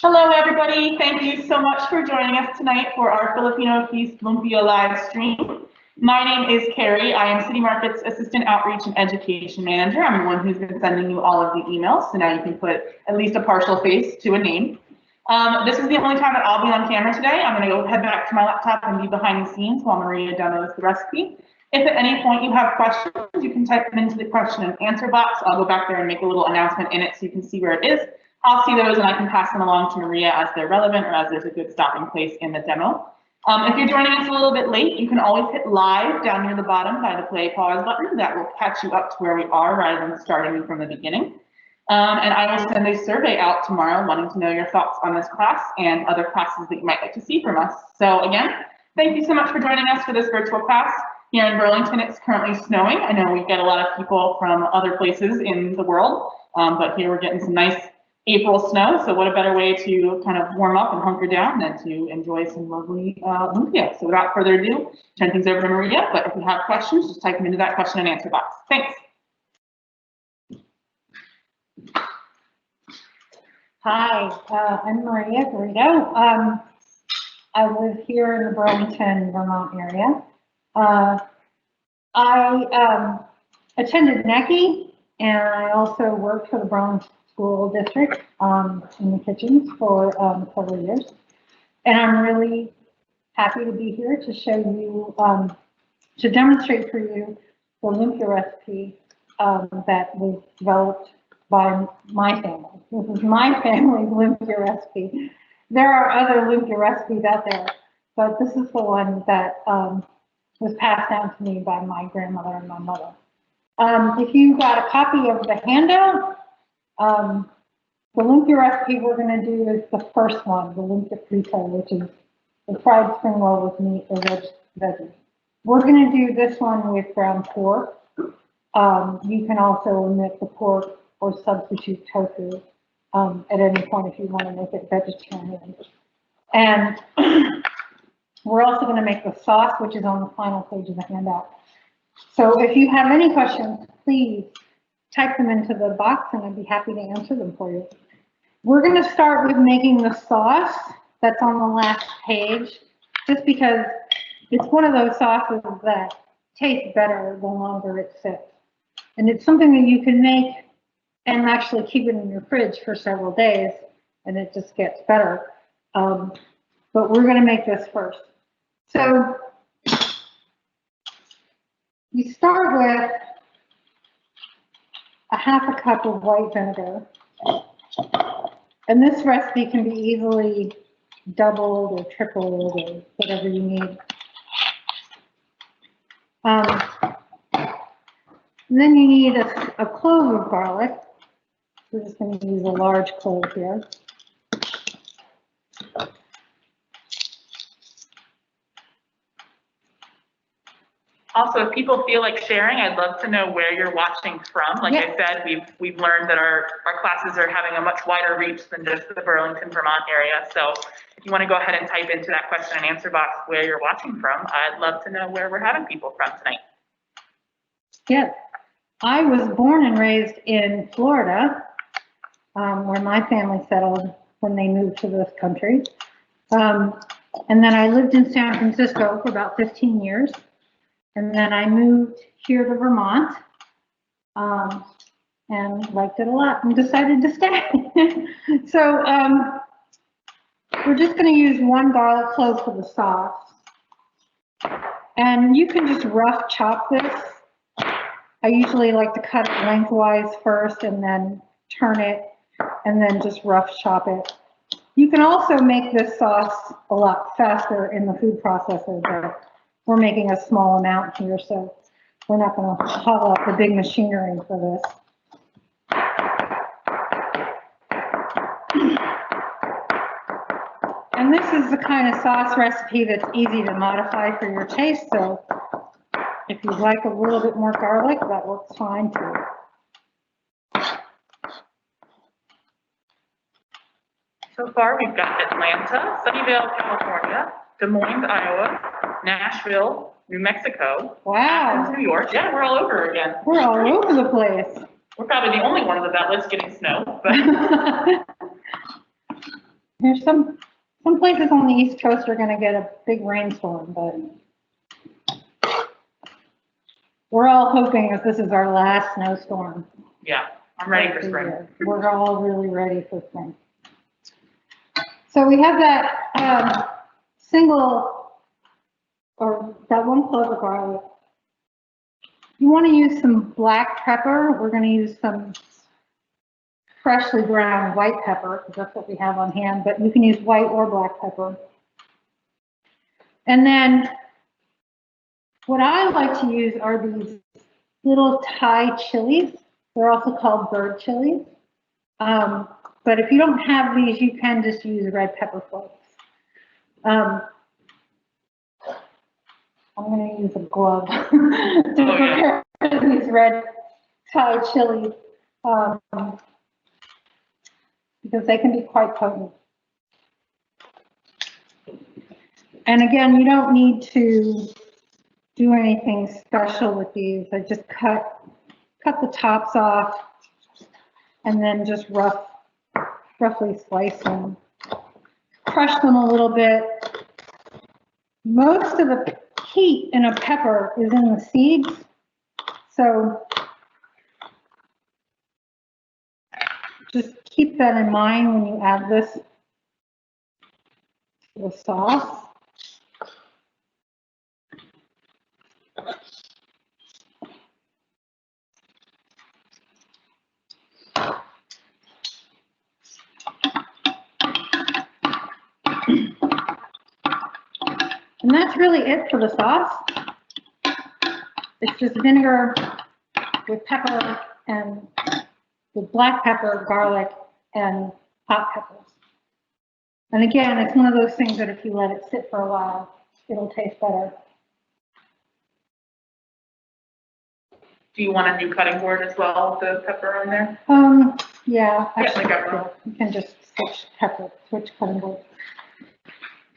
Hello, everybody. Thank you so much for joining us tonight for our Filipino Feast Lumpia live stream. My name is Carrie. I am City Market's Assistant Outreach and Education Manager. I'm the one who's been sending you all of the emails, so now you can put at least a partial face to a name. This is the only time that I'll be on camera today. I'm going to go head back to my laptop and be behind the scenes while Maria demos the recipe. If at any point you have questions, you can type them into the question and answer box. I'll go back there and make a little announcement in it so you can see where it is. I'll see those and I can pass them along to Maria as they're relevant or as there's a good stopping place in the demo. If you're joining us a little bit late, you can always hit live down near the bottom by the play pause button. That will catch you up to where we are rather than starting from the beginning. And I will send a survey out tomorrow wanting to know your thoughts on this class and other classes that you might like to see from us. So again, thank you so much for joining us for this virtual class. Here in Burlington, it's currently snowing. I know we get a lot of people from other places in the world, but here we're getting some nice April snow, so what a better way to kind of warm up and hunker down than to enjoy some lovely lumpia. So without further ado, turn things over to Maria, but if you have questions, just type them into that question and answer box. Thanks. Hi, I'm Maria Garrido. I live here in the Burlington, Vermont area. I attended NECI, and I also worked for the Burlington School District in the kitchens for several years. And I'm really happy to be here to show you, to demonstrate for you the lumpia recipe that was developed by my family. This is my family's lumpia recipe. There are other lumpia recipes out there, but this is the one that was passed down to me by my grandmother and my mother. If you got a copy of the handout, the lumpia recipe we're going to do is the first one, the lumpia frito, which is the fried spring roll with meat or veggies. We're going to do this one with ground pork. You can also omit the pork or substitute tofu at any point if you want to make it vegetarian. And we're also going to make the sauce, which is on the final page of the handout. So if you have any questions, please type them into the box and I'd be happy to answer them for you. We're going to start with making the sauce that's on the last page, just because it's one of those sauces that tastes better the longer it sits. And it's something that you can make and actually keep it in your fridge for several days and it just gets better. But we're going to make this first. So you start with a half a cup of white vinegar. And this recipe can be easily doubled or tripled or whatever you need. And then you need a clove of garlic. We're just going to use a large clove here. Also, if people feel like sharing, I'd love to know where you're watching from. Like I said, we've learned that our classes are having a much wider reach than just the Burlington, Vermont area. So if you want to go ahead and type into that question and answer box where you're watching from, I'd love to know where we're having people from tonight. Yeah, I was born and raised in Florida, where my family settled when they moved to this country. And then I lived in San Francisco for about 15 years. And then I moved here to Vermont and liked it a lot and decided to stay. So we're just going to use one garlic clove for the sauce. And you can just rough chop this. I usually like to cut it lengthwise first and then turn it and then just rough chop it. You can also make this sauce a lot faster in the food processor, but we're making a small amount here, so we're not going to haul up the big machinery for this. And this is the kind of sauce recipe that's easy to modify for your taste, so if you'd like a little bit more garlic, that works fine too. So far, we've got Atlanta, Sunnyvale, California, Des Moines, Iowa, Nashville, New Mexico, wow, New York. Yeah, we're all over again. We're all over the place. We're probably the only ones of that list getting snow. But There's some places on the East Coast are going to get a big rainstorm, but we're all hoping that this is our last snowstorm. Yeah, I'm ready for spring. We're all really ready for spring. So we have that single, or that one clove of garlic. You want to use some black pepper. We're going to use some freshly ground white pepper, because that's what we have on hand, but you can use white or black pepper. And then what I like to use are these little Thai chilies. They're also called bird chilies. But if you don't have these, you can just use red pepper flakes. I'm going to use a glove to prepare these red Thai chilies because they can be quite potent. And again, you don't need to do anything special with these. I just cut the tops off and then just roughly slice them. Crush them a little bit. Most of the heat in a pepper is in the seeds, so just keep that in mind when you add this to the sauce. And that's really it for the sauce. It's just vinegar with pepper and with black pepper, garlic, and hot peppers. And again, it's one of those things that if you let it sit for a while, it'll taste better. Do you want a new cutting board as well with the pepper on there? Yeah, actually, yeah, you can just switch cutting board.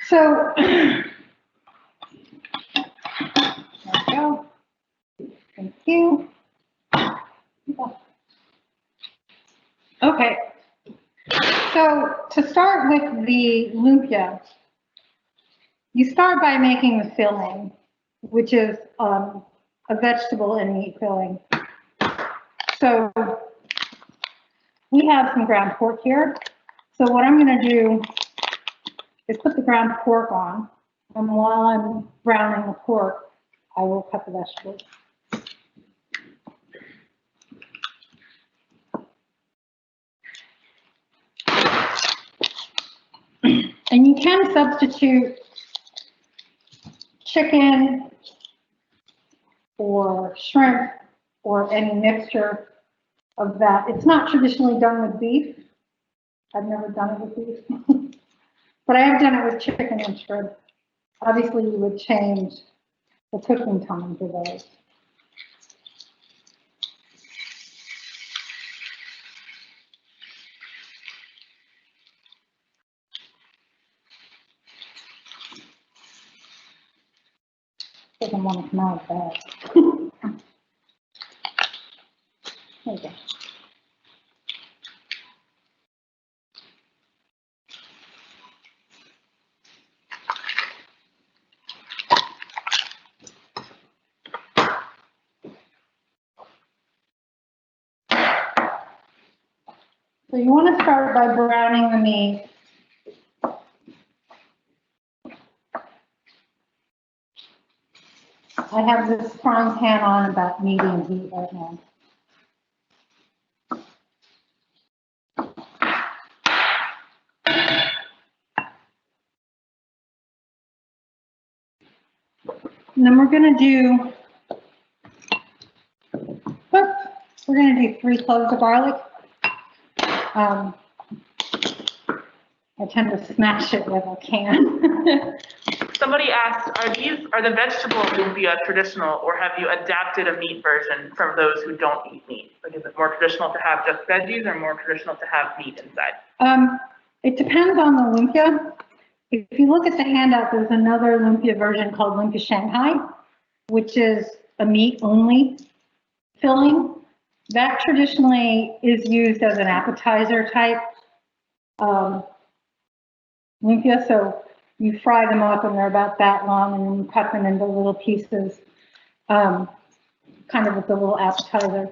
So, there we go. Thank you. Okay. So to start with the lumpia, you start by making the filling, which is a vegetable and meat filling. So we have some ground pork here. So what I'm going to do is put the ground pork on, and while I'm browning the pork, I will cut the vegetables. And you can substitute chicken or shrimp or any mixture of that. It's not traditionally done with beef. I've never done it with beef, but I have done it with chicken and shrimp. Obviously, you would change the cooking time for those. Doesn't want to come out bad. There we go. So you want to start by browning the meat. I have this frying pan on about medium heat right now. And then we're going to do 3 cloves of garlic. I tend to smash it with a can. Somebody asked, are the vegetable lumpia traditional, or have you adapted a meat version from those who don't eat meat? Like, is it more traditional to have just veggies or more traditional to have meat inside? It depends on the lumpia. If you look at the handout, there's another lumpia version called lumpia Shanghai, which is a meat-only filling. That traditionally is used as an appetizer type. lumpia. So you fry them up and they're about that long, and then you cut them into little pieces, kind of with a little appetizer.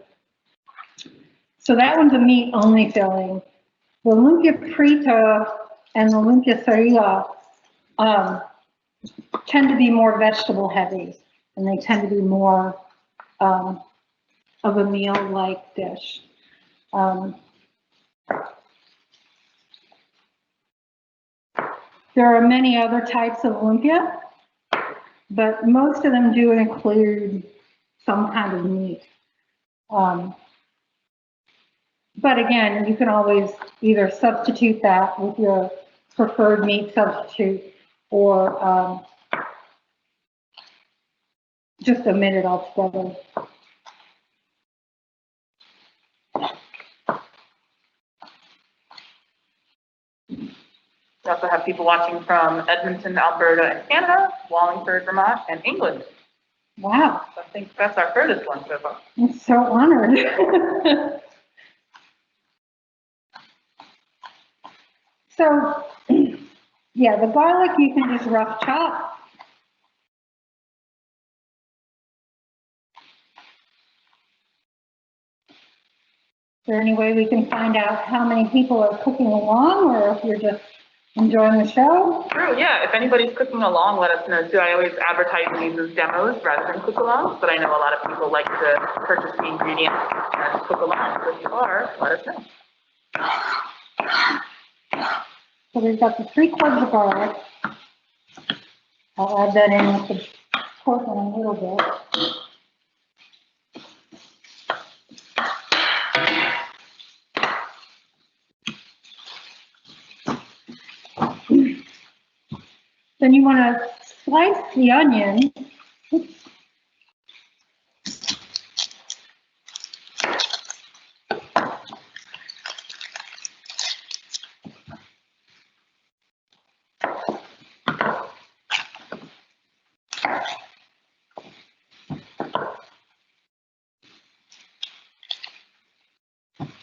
So that one's a meat only filling. The lumpia frito and the lumpia sarilla tend to be more vegetable heavy, and they tend to be more of a meal-like dish. There are many other types of lumpia, but most of them do include some kind of meat. But again, you can always either substitute that with your preferred meat substitute, or just omit it altogether. We also have people watching from Edmonton, Alberta, and Canada, Wallingford, Vermont, and England. Wow. So I think that's our furthest one so far. I'm so honored. So, yeah, the garlic you can just rough chop. Is there any way we can find out how many people are cooking along, or if you're just enjoying the show? True, yeah. If anybody's cooking along, let us know too. I always advertise these as demos rather than cook alongs, but I know a lot of people like to purchase the ingredients and cook along. So if you are, let us know. So we've got the 3 cloves of garlic. I'll add that in with the pork in a little bit. Then you want to slice the onion. Oops.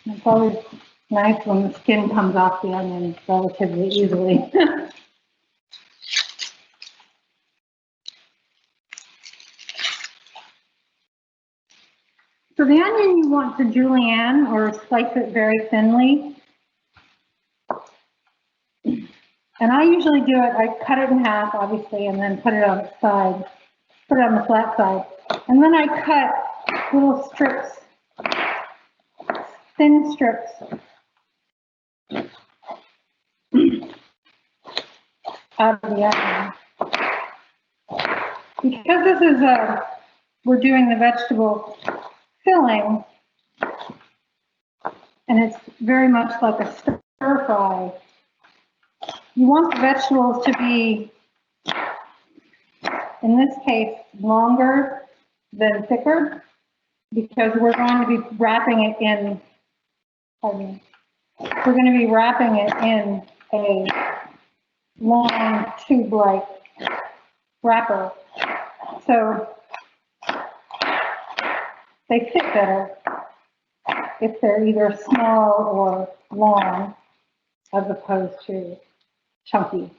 It's always nice when the skin comes off the onion relatively easily. So the onion you want to julienne or slice it very thinly. And I usually do it, I cut it in half, obviously, and then put it on its side, put it on the flat side. And then I cut little strips, thin strips. Out of the onion. Because this is we're doing the vegetable filling, and it's very much like a stir fry. You want the vegetables to be, in this case, longer than thicker, because we're going to be wrapping it in, we're going to be wrapping it in a long tube-like wrapper. So they fit better if they're either small or long, as opposed to chunky.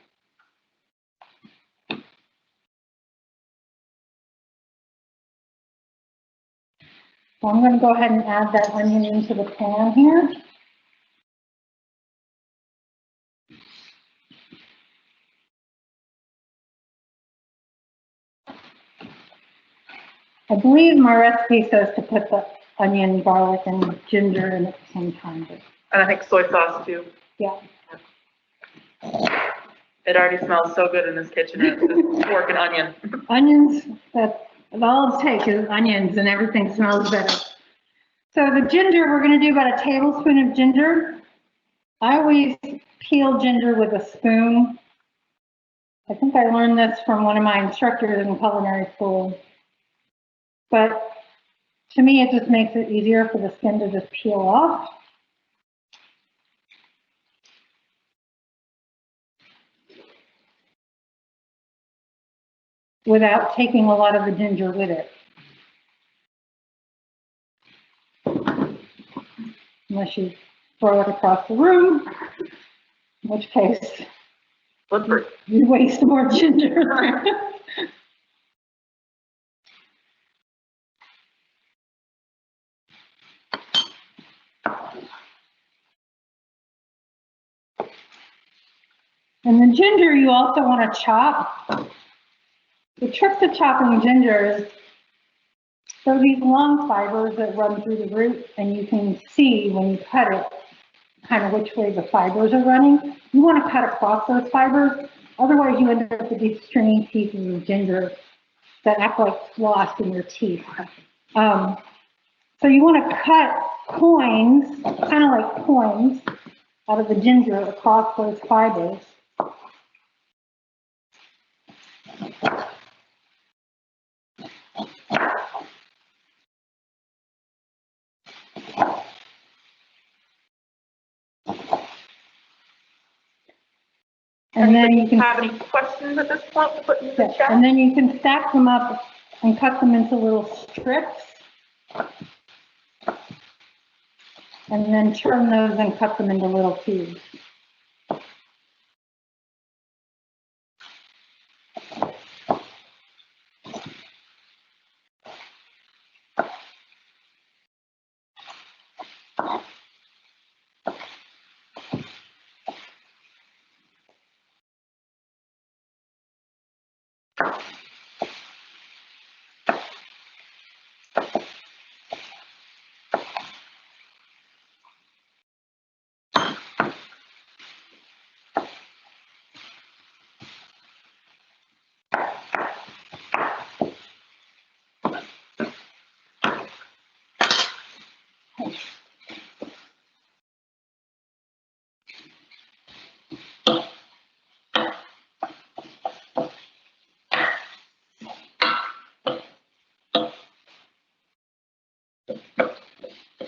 So I'm going to go ahead and add that onion into the pan here. I believe my recipe says to put the onion, garlic, and ginger in at the same time. But And I think soy sauce too. yeah. It already smells so good in this kitchen. It's just pork and onion. Onions, that's all it takes is onions and everything smells better. So the ginger, we're going to do about a tablespoon of ginger. I always peel ginger with a spoon. I think I learned this from one of my instructors in culinary school. But to me, it just makes it easier for the skin to just peel off. Without taking a lot of the ginger with it. Unless you throw it across the room, in which case Flipper. You waste more ginger. And the ginger you also want to chop. The trick to chopping ginger is, so these long fibers that run through the root, and you can see when you cut it, kind of which way the fibers are running. You want to cut across those fibers, otherwise you end up with these stringy pieces of ginger that act like floss in your teeth. So you want to cut coins, kind of like coins, out of the ginger across those fibers. And then you can have any questions at this point to put in the chat? And then you can stack them up and cut them into little strips. And then turn those and cut them into little cubes.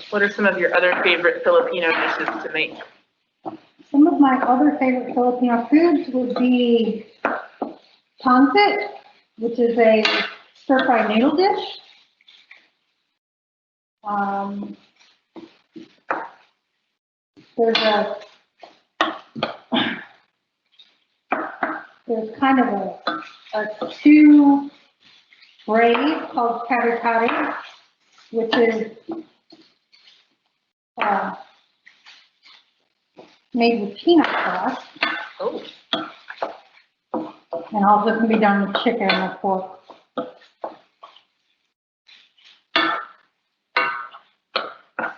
What are some of your other favorite Filipino dishes to make? Some of my other favorite Filipino foods would be pancit, which is a stir-fry noodle dish. There's kind of a stew braise called kari-kari, which is made with peanut sauce. Oh. And also can be done with chicken or pork.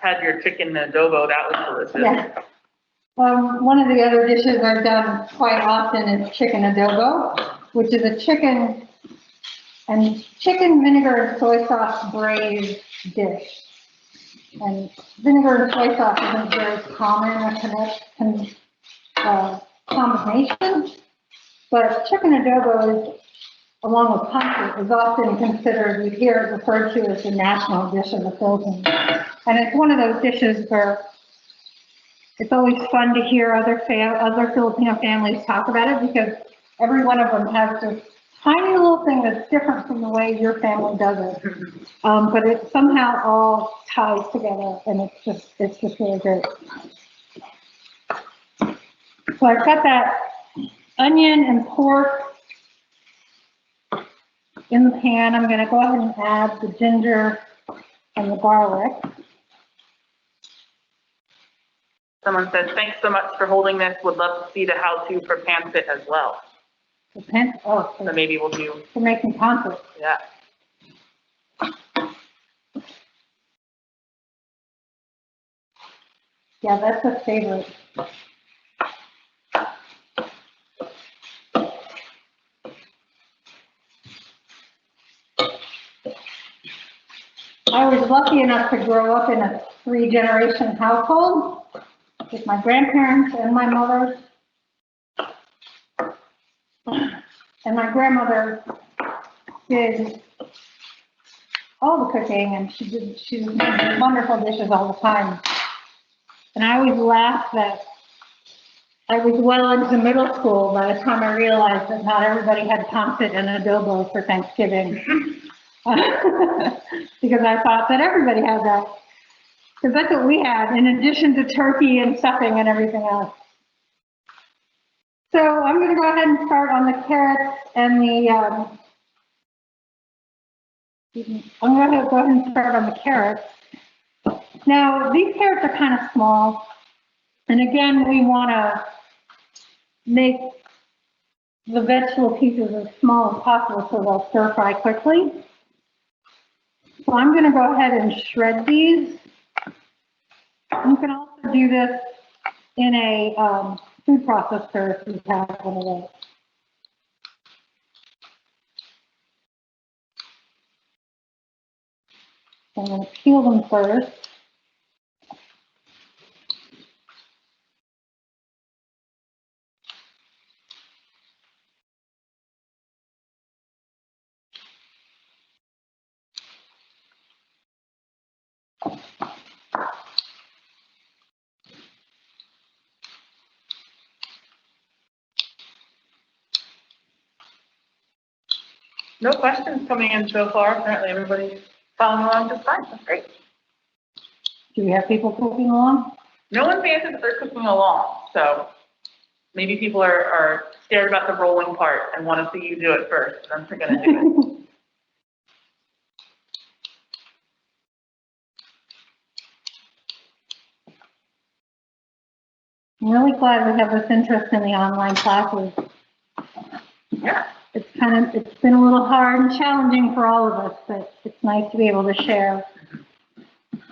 Had your chicken adobo, that was delicious. Yeah. One of the other dishes I've done quite often is chicken adobo, which is a chicken vinegar and soy sauce braised dish. And vinegar and soy sauce isn't very common combination, but chicken adobo is, along with pancit, is often considered, you hear it referred to as the national dish of the Philippines. And it's one of those dishes where it's always fun to hear other Filipino families talk about it, because every one of them has this tiny little thing that's different from the way your family does it. But it somehow all ties together, and it's just really great. So I've got that onion and pork in the pan. I'm going to go ahead and add the ginger and the garlic. Someone said, thanks so much for holding this. Would love to see the how-to for pancit as well. The pan, oh, So maybe we'll do. For making pancit. Yeah. Yeah, that's a favorite. I was lucky enough to grow up in a 3-generation household with my grandparents and my mother. And my grandmother did all the cooking, and she made wonderful dishes all the time. And I always laughed that I was well into middle school by the time I realized that not everybody had pancit and adobo for Thanksgiving. Because I thought that everybody had that. Because that's what we had, in addition to turkey and stuffing and everything else. So I'm going to go ahead and start on the carrots and the, I'm going to go ahead and start on the carrots. Now, these carrots are kind of small. And again, we want to make the vegetable pieces as small as possible so they'll stir fry quickly. So I'm going to go ahead and shred these. You can also do this in a food processor if you have one of those. So I'm going to peel them first. No questions coming in so far. Apparently everybody's following along just fine. That's great. Do we have people cooking along? No one's answered that they're cooking along, so maybe people are scared about the rolling part and want to see you do it first. I'm going to do it. I'm really glad we have this interest in the online classes. Yeah. It's been a little hard and challenging for all of us, but it's nice to be able to share.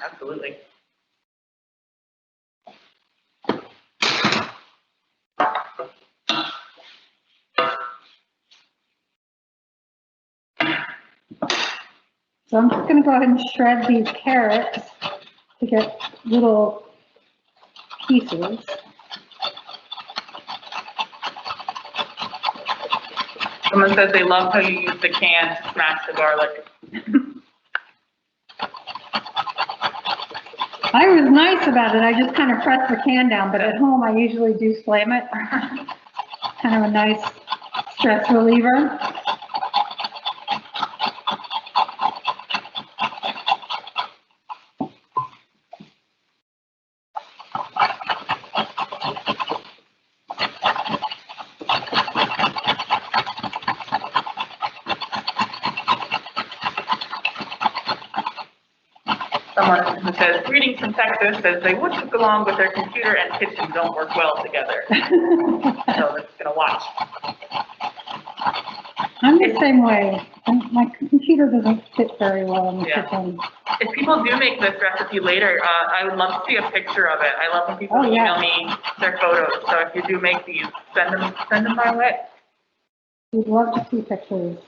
Absolutely. So I'm just going to go ahead and shred these carrots to get little pieces. Someone says they love how you use the can to smash the garlic. I was nice about it. I just kind of pressed the can down, but at home I usually do slam it. Kind of a nice stress reliever. Someone who says, greetings from Texas, says they would cook along, but their computer and kitchen don't work well together. So they're just going to watch. I'm the same way. My computer doesn't fit very well in the kitchen. If people do make this recipe later, I would love to see a picture of it. I love when people email me their photos. So if you do make these, send them my way. We'd love to see pictures.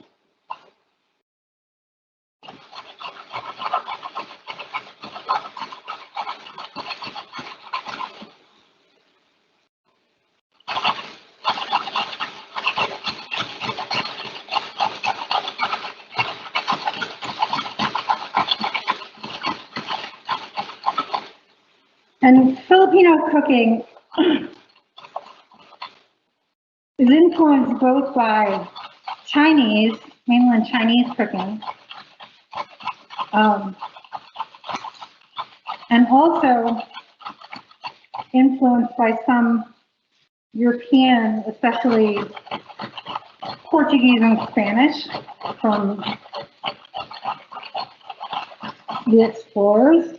And Filipino cooking is influenced both by Chinese, mainland Chinese cooking, and also influenced by some European, especially Portuguese and Spanish from the explorers.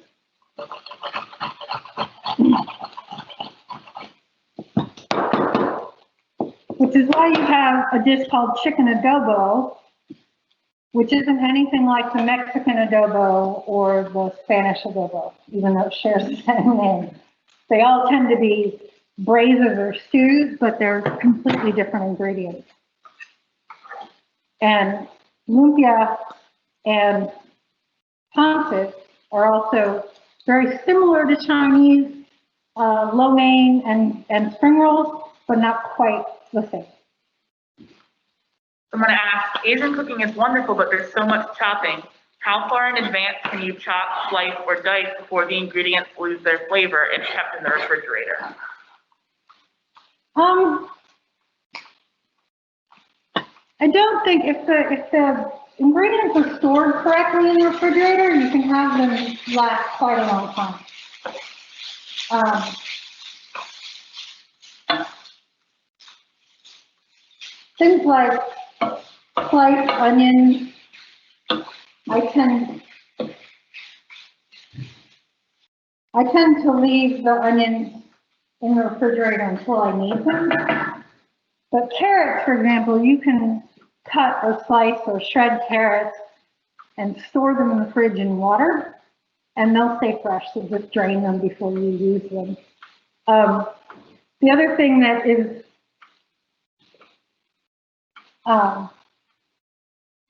Which is why you have a dish called chicken adobo, which isn't anything like the Mexican adobo or the Spanish adobo, even though it shares the same name. They all tend to be braises or stews, but they're completely different ingredients. And lumpia and pancit are also very similar to Chinese lo mein and spring rolls, but not quite the same. I'm going to ask, Asian cooking is wonderful, but there's so much chopping. How far in advance can you chop, slice, or dice before the ingredients lose their flavor and kept in the refrigerator? I don't think if the ingredients are stored correctly in the refrigerator, you can have them last quite a long time. like sliced onions, I tend to leave the onions in the refrigerator until I need them. But carrots, for example, you can cut or slice or shred carrots and store them in the fridge in water, and they'll stay fresh, so just drain them before you use them. The other thing that is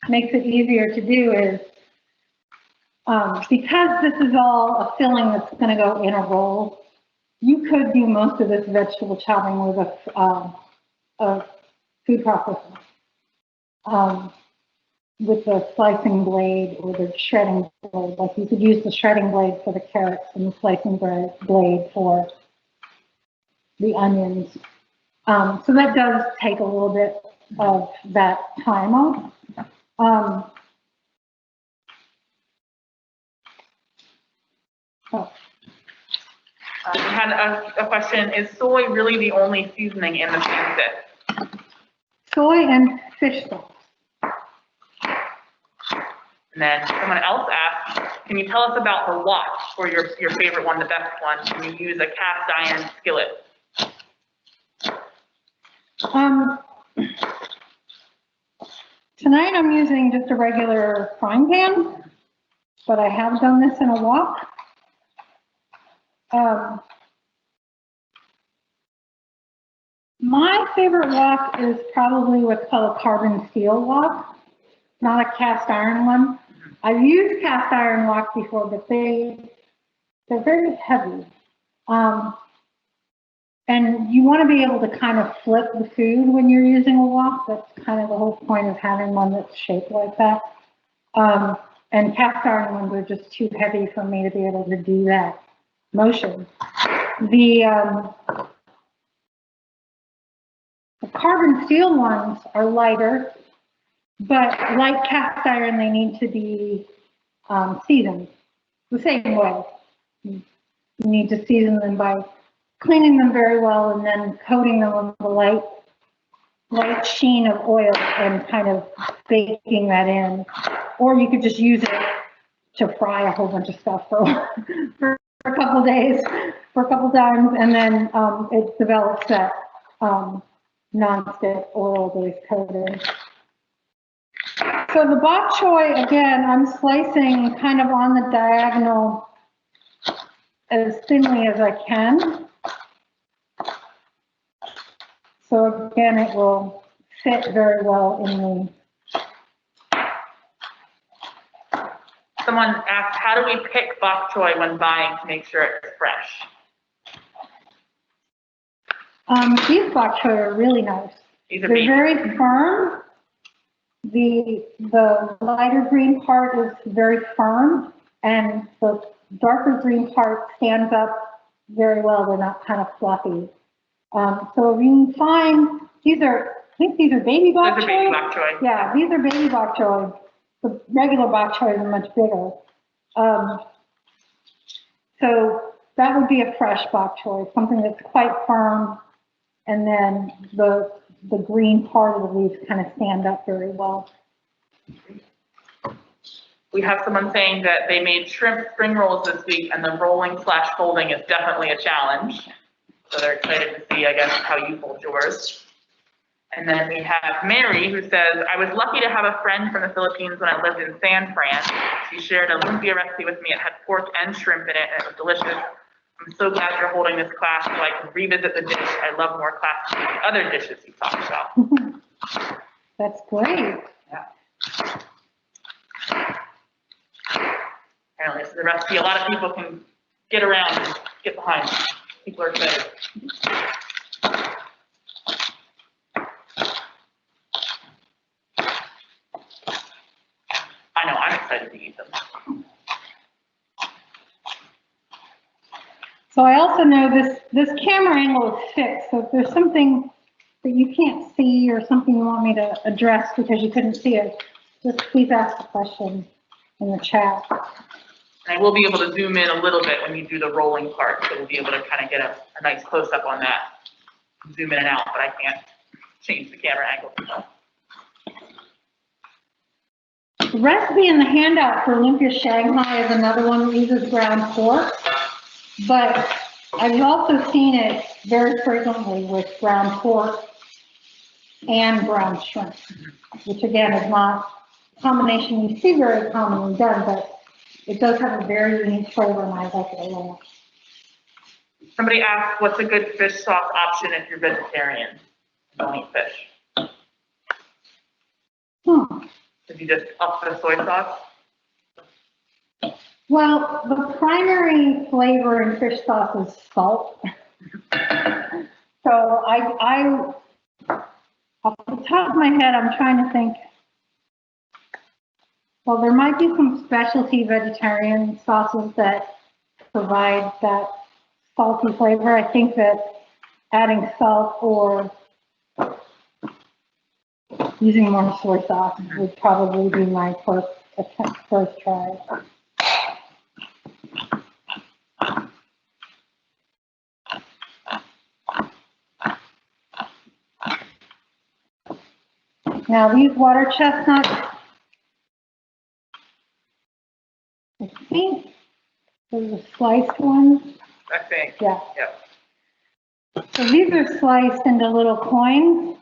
makes it easier to do is, because this is all a filling that's going to go in a roll, you could do most of this vegetable chopping with a food processor, with the slicing blade or the shredding blade. Like you could use the shredding blade for the carrots and the slicing blade for the onions. So that does take a little bit of that time off. We had a question, is soy really the only seasoning in the pancit? Soy and fish sauce. And then someone else asked, can you tell us about the wok, or your favorite one, the best one? Can you use a cast iron skillet? Tonight I'm using just a regular frying pan, but I have done this in a wok. My favorite wok is probably what's called a carbon steel wok, not a cast iron one. I've used cast iron wok before, but they're very heavy. And you want to be able to kind of flip the food when you're using a wok. That's kind of the whole point of having one that's shaped like that. And cast iron ones are just too heavy for me to be able to do that motion. The carbon steel ones are lighter, but like cast iron, they need to be seasoned the same way. You need to season them by cleaning them very well and then coating them with a light sheen of oil and kind of baking that in. Or you could just use it to fry a whole bunch of stuff for a couple days, for a couple times, and then it develops that non-stick oil-based coating. So the bok choy, again, I'm slicing kind of on the diagonal as thinly as I can. So again, it will fit very well in the... Someone asked, how do we pick bok choy when buying to make sure it's fresh? These bok choy are really nice. They're very firm. The lighter green part is very firm, and the darker green part stands up very well. They're not kind of fluffy. So you can find, I think these are baby bok choy. Those are baby bok choy. Yeah, these are baby bok choy. The regular bok choy is much bigger. So that would be a fresh bok choy, something that's quite firm, and then the green part of the leaves kind of stand up very well. We have someone saying that they made shrimp spring rolls this week, and the rolling/folding is definitely a challenge. So they're excited to see, I guess, how you fold yours. And then we have Mary, who says, I was lucky to have a friend from the Philippines when I lived in San Fran. She shared a lumpia recipe with me. It had pork and shrimp in it, and it was delicious. I'm so glad you're holding this class so I can revisit the dish. I love more classes with the other dishes you talked about. That's great. Yeah. Apparently, this is a recipe a lot of people can get around and get behind. People are excited. I know, I'm excited to eat them. So I also know this camera angle is fixed, so if there's something that you can't see or something you want me to address because you couldn't see it, just please ask the question in the chat. And I will be able to zoom in a little bit when you do the rolling part, so we'll be able to kind of get a nice close-up on that. Zoom in and out, but I can't change the camera angle. The recipe in the handout for Lumpia Shanghai is another one that uses ground pork, but I've also seen it very frequently with ground pork and ground shrimp, which again is not a combination you see very commonly done, but it does have a very unique flavor and I like it a lot. Somebody asked, what's a good fish sauce option if you're vegetarian? Don't eat fish. If you just up the soy sauce? Well, the primary flavor in fish sauce is salt. So I, off the top of my head, I'm trying to think. Well, there might be some specialty vegetarian sauces that provide that salty flavor. I think that adding salt or using more soy sauce would probably be my first try. Now these water chestnuts, I think those are sliced ones. I think. Yeah. Yep. So these are sliced into little coins,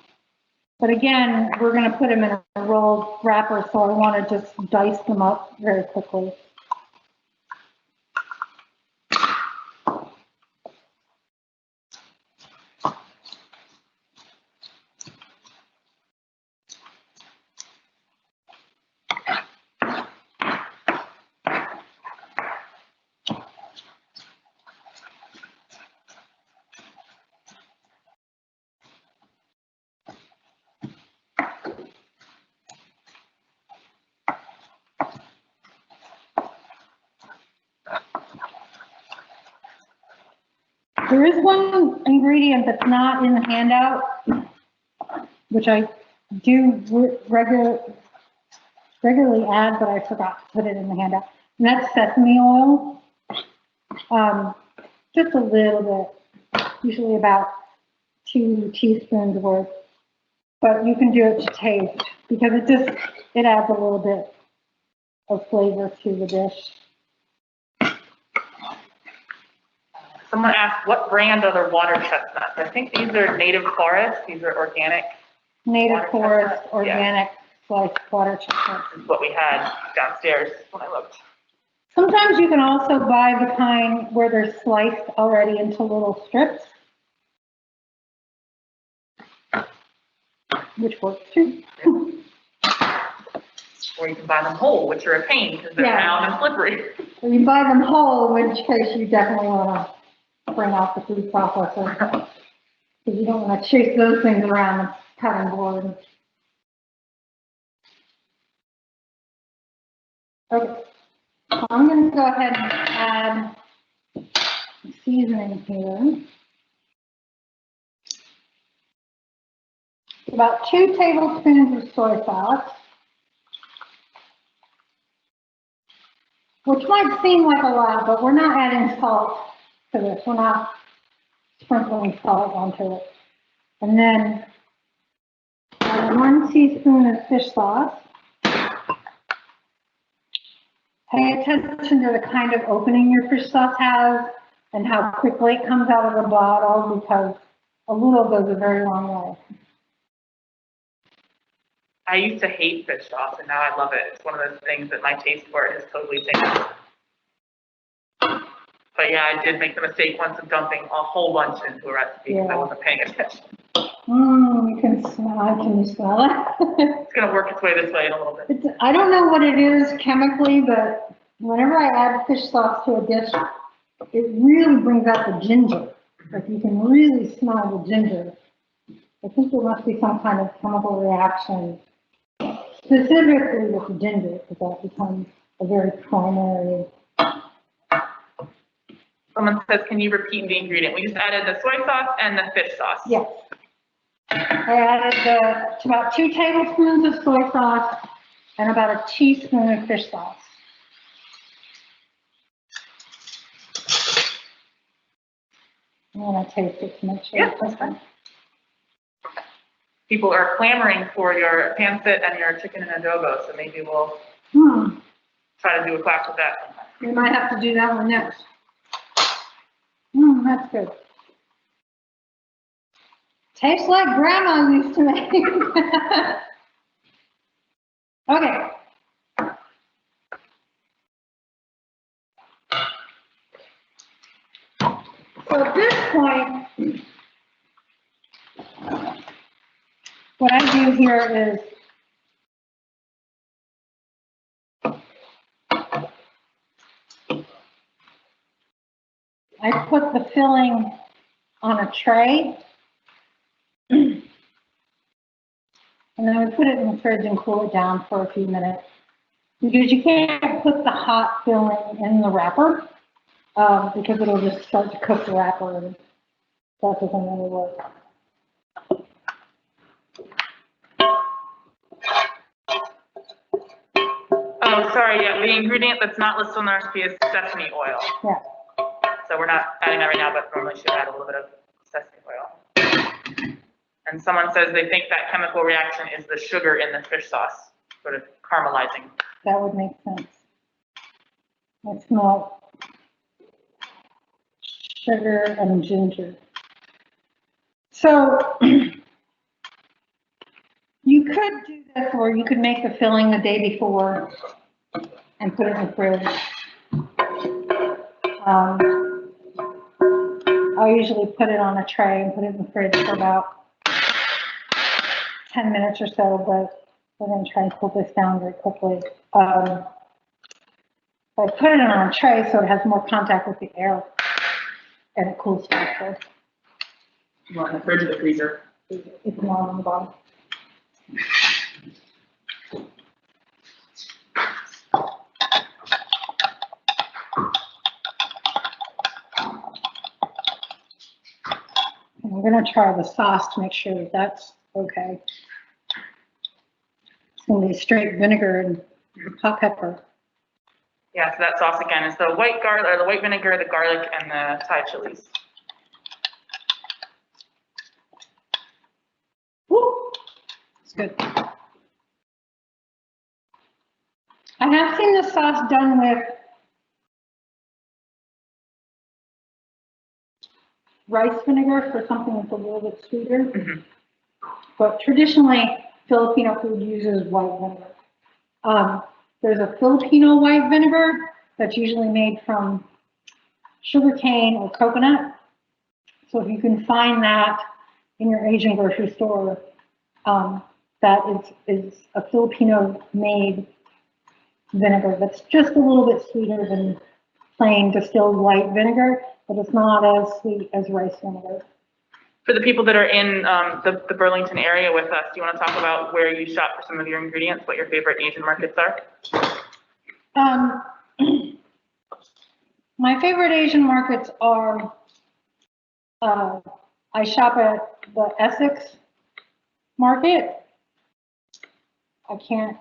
but again, we're going to put them in a rolled wrapper, so I want to just dice them up very quickly. There is one ingredient that's not in the handout, which I do regularly add, but I forgot to put it in the handout, and that's sesame oil. Just a little bit, usually about 2 teaspoons worth, but you can do it to taste because it adds a little bit of flavor to the dish. Someone asked, what brand are the water chestnuts? I think these are native forest. These are organic. Native forest, chestnuts. organic, sliced water chestnuts. This is what we had downstairs when I looked. Sometimes you can also buy the kind where they're sliced already into little strips, which works too. Or you can buy them whole, which are a pain because they're round and slippery. Or you buy them whole, in which case you definitely want to bring out the food processor, because you don't want to chase those things around the cutting board. Okay, so I'm going to go ahead and add seasoning here. About 2 tablespoons of soy sauce, which might seem like a lot, but we're not adding salt to this. We're not sprinkling salt onto it. And then 1 teaspoon of fish sauce. Pay attention to the kind of opening your fish sauce has and how quickly it comes out of the bottle, because a little goes a very long way. I used to hate fish sauce and now I love it. It's one of those things that my taste for it has totally changed. But yeah, I did make the mistake once of dumping a whole bunch into a recipe because I wasn't paying attention. You can smell it. Can you smell it? It's going to work its way this way in a little bit. I don't know what it is chemically, but whenever I add fish sauce to a dish, it really brings out the ginger. Like you can really smell the ginger. I think there must be some kind of chemical reaction specifically with the ginger, because that becomes a very primary. Someone says, can you repeat the ingredient? We just added the soy sauce and the fish sauce. Yes. I added about 2 tablespoons of soy sauce and about a teaspoon of fish sauce. I'm going to taste it to make sure. Yeah, that's fine. People are clamoring for your pancit and your chicken and adobo, so maybe we'll Try to do a class with that. We might have to do that one next. That's good. Tastes like grandma used to make. Okay. So at this point, what I do here is I put the filling on a tray, and then we put it in the fridge and cool it down for a few minutes. Because you can't put the hot filling in the wrapper, because it'll just start to cook the wrapper, and that doesn't really work. Oh, sorry, yeah, the ingredient that's not listed on the recipe is sesame oil. Yeah. So we're not adding that right now, but normally should add a little bit of sesame oil. And someone says they think that chemical reaction is the sugar in the fish sauce, sort of caramelizing. That would make sense. I smell sugar and ginger. So you could do this, or you could make the filling the day before and put it in the fridge. I usually put it on a tray and put it in the fridge for about 10 minutes or so, but we're going to try and cool this down very quickly. I put it on a tray so it has more contact with the air and it cools faster. You want in the fridge or the freezer? It's more on the bottom. And I'm going to try the sauce to make sure that that's okay. It's going to be straight vinegar and hot pepper. Yeah, so that sauce again is the white garlic, or the white vinegar, the garlic, and the Thai chilies. Woo! It's good. I have seen the sauce done with rice vinegar for something that's a little bit sweeter. Mm-hmm. But traditionally, Filipino food uses white vinegar. There's a Filipino white vinegar that's usually made from sugarcane or coconut. So if you can find that in your Asian grocery store, that is a Filipino-made vinegar that's just a little bit sweeter than plain distilled white vinegar, but it's not as sweet as rice vinegar. For the people that are in the Burlington area with us, do you want to talk about where you shop for some of your ingredients, what your favorite Asian markets are? My favorite Asian markets are, I shop at the Essex market. I can't.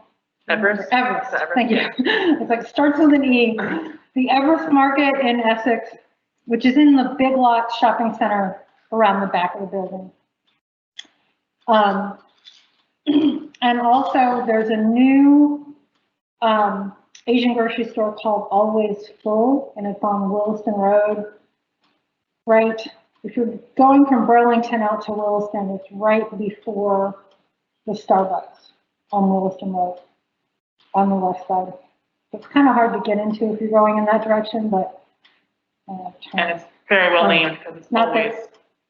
Everest? Everest, Everest. thank you. It's like starts with an E. The Everest market in Essex, which is in the Big Lots shopping center around the back of the building. And also there's a new Asian grocery store called Always Full, and it's on Williston Road. Right, if you're going from Burlington out to Williston, it's right before the Starbucks on Williston Road on the west side. It's kind of hard to get into if you're going in that direction, but. And it's very well named because it's always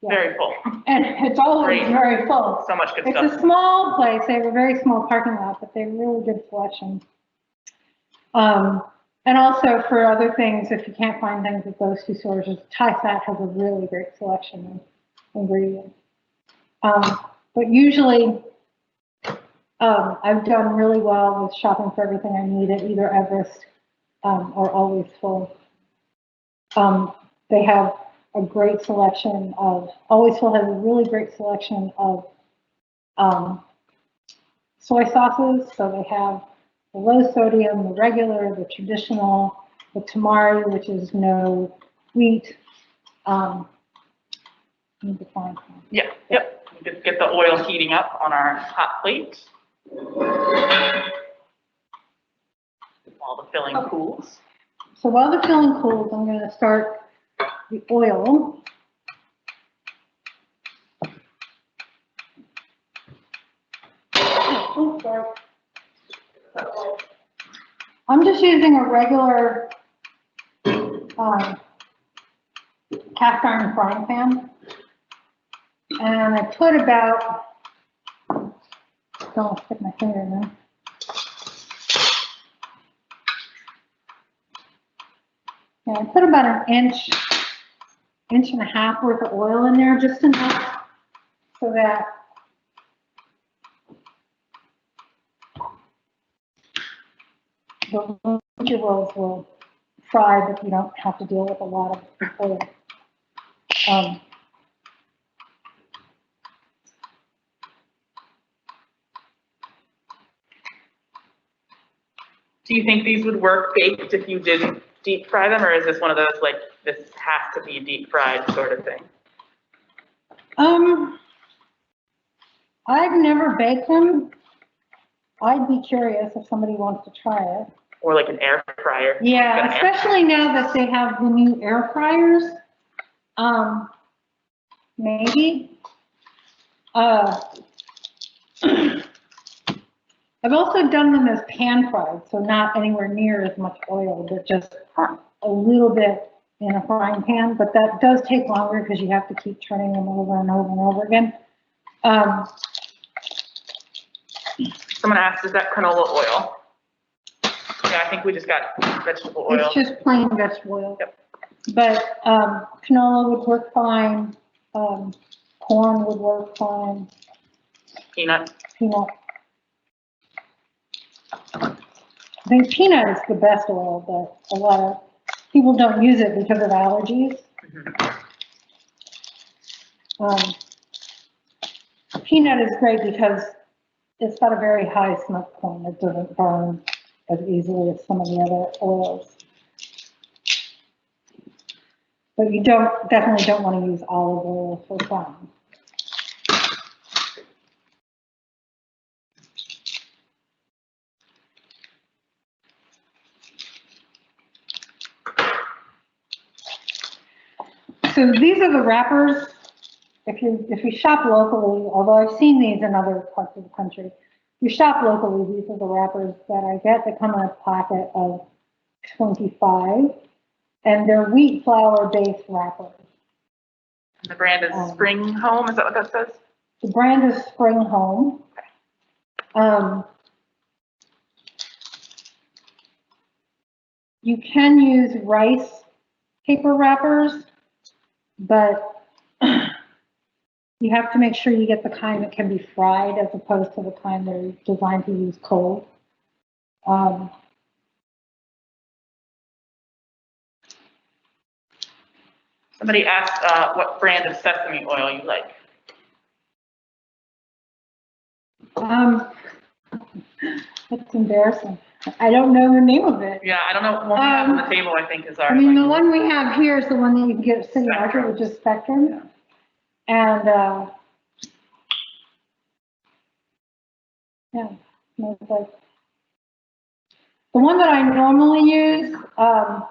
very full. And it's always very full. So much good stuff. It's a small place. They have a very small parking lot, but they have really good selection. And also for other things, if you can't find things at those two stores, Thai Fat has a really great selection of ingredients. But usually, I've done really well with shopping for everything I need at either Everest or Always Full. They have a great selection of, Always Full has a really great selection of soy sauces. So they have the low sodium, the regular, the traditional, the tamari, which is no wheat. Need to find some. Yeah, yep. Just get the oil heating up on our hot plate. While the filling cools. So while the filling cools, I'm going to start the oil. Oh, sorry. I'm just using a regular cast iron frying pan. And I put about, don't stick my finger in there. Yeah, I put about an inch and a half worth of oil in there, just enough so that the vegetables will fry, but you don't have to deal with a lot of oil. Do you think these would work baked if you didn't deep fry them, or is this one of those like this has to be deep fried sort of thing? I've never baked them. I'd be curious if somebody wants to try it. Or like an air fryer. Yeah, especially now that they have the new air fryers. Maybe. I've also done them as pan fried, so not anywhere near as much oil, but just a little bit in a frying pan. But that does take longer because you have to keep turning them over and over and over again. Someone asked, is that canola oil? Yeah, I think we just got vegetable oil. It's just plain vegetable oil. Yep. But canola would work fine. Corn would work fine. Peanut. Peanut. I think peanut is the best oil, but a lot of people don't use it because of allergies. Peanut is great because it's got a very high smoke point. It doesn't burn as easily as some of the other oils. But you definitely don't want to use olive oil for frying. So these are the wrappers. If you shop locally, although I've seen these in other parts of the country, if you shop locally, these are the wrappers that I get. They come in a packet of 25, and they're wheat flour based wrappers. The brand is Spring Home. Is that what that says? The brand is Spring Home. You can use rice paper wrappers, but you have to make sure you get the kind that can be fried as opposed to the kind that are designed to use cold. Somebody asked what brand of sesame oil you like. That's embarrassing. I don't know the name of it. Yeah, I don't know. What we have on the table, I think, is our. I mean, the one we have here is the one that you can get at City Market, which is Spectrum. Yeah. And yeah, no, but the one that I normally use, my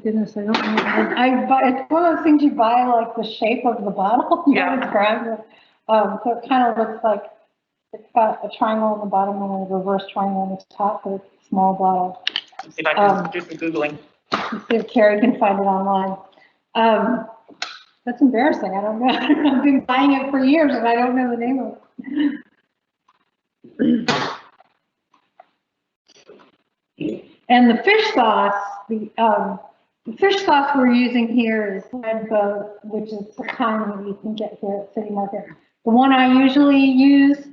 goodness, I don't know. I buy, it's one of those things you buy like the shape of the bottle. Yeah. It's grabbed. So it kind of looks like it's got a triangle on the bottom and a reverse triangle on the top, but it's a small bottle. Let's see if I can do some Googling. Let's see if Carrie can find it online. That's embarrassing. I don't know. I've been buying it for years and I don't know the name of it. And the fish sauce, the fish sauce we're using here is Red Boat, which is the kind that you can get here at City Market. The one I usually use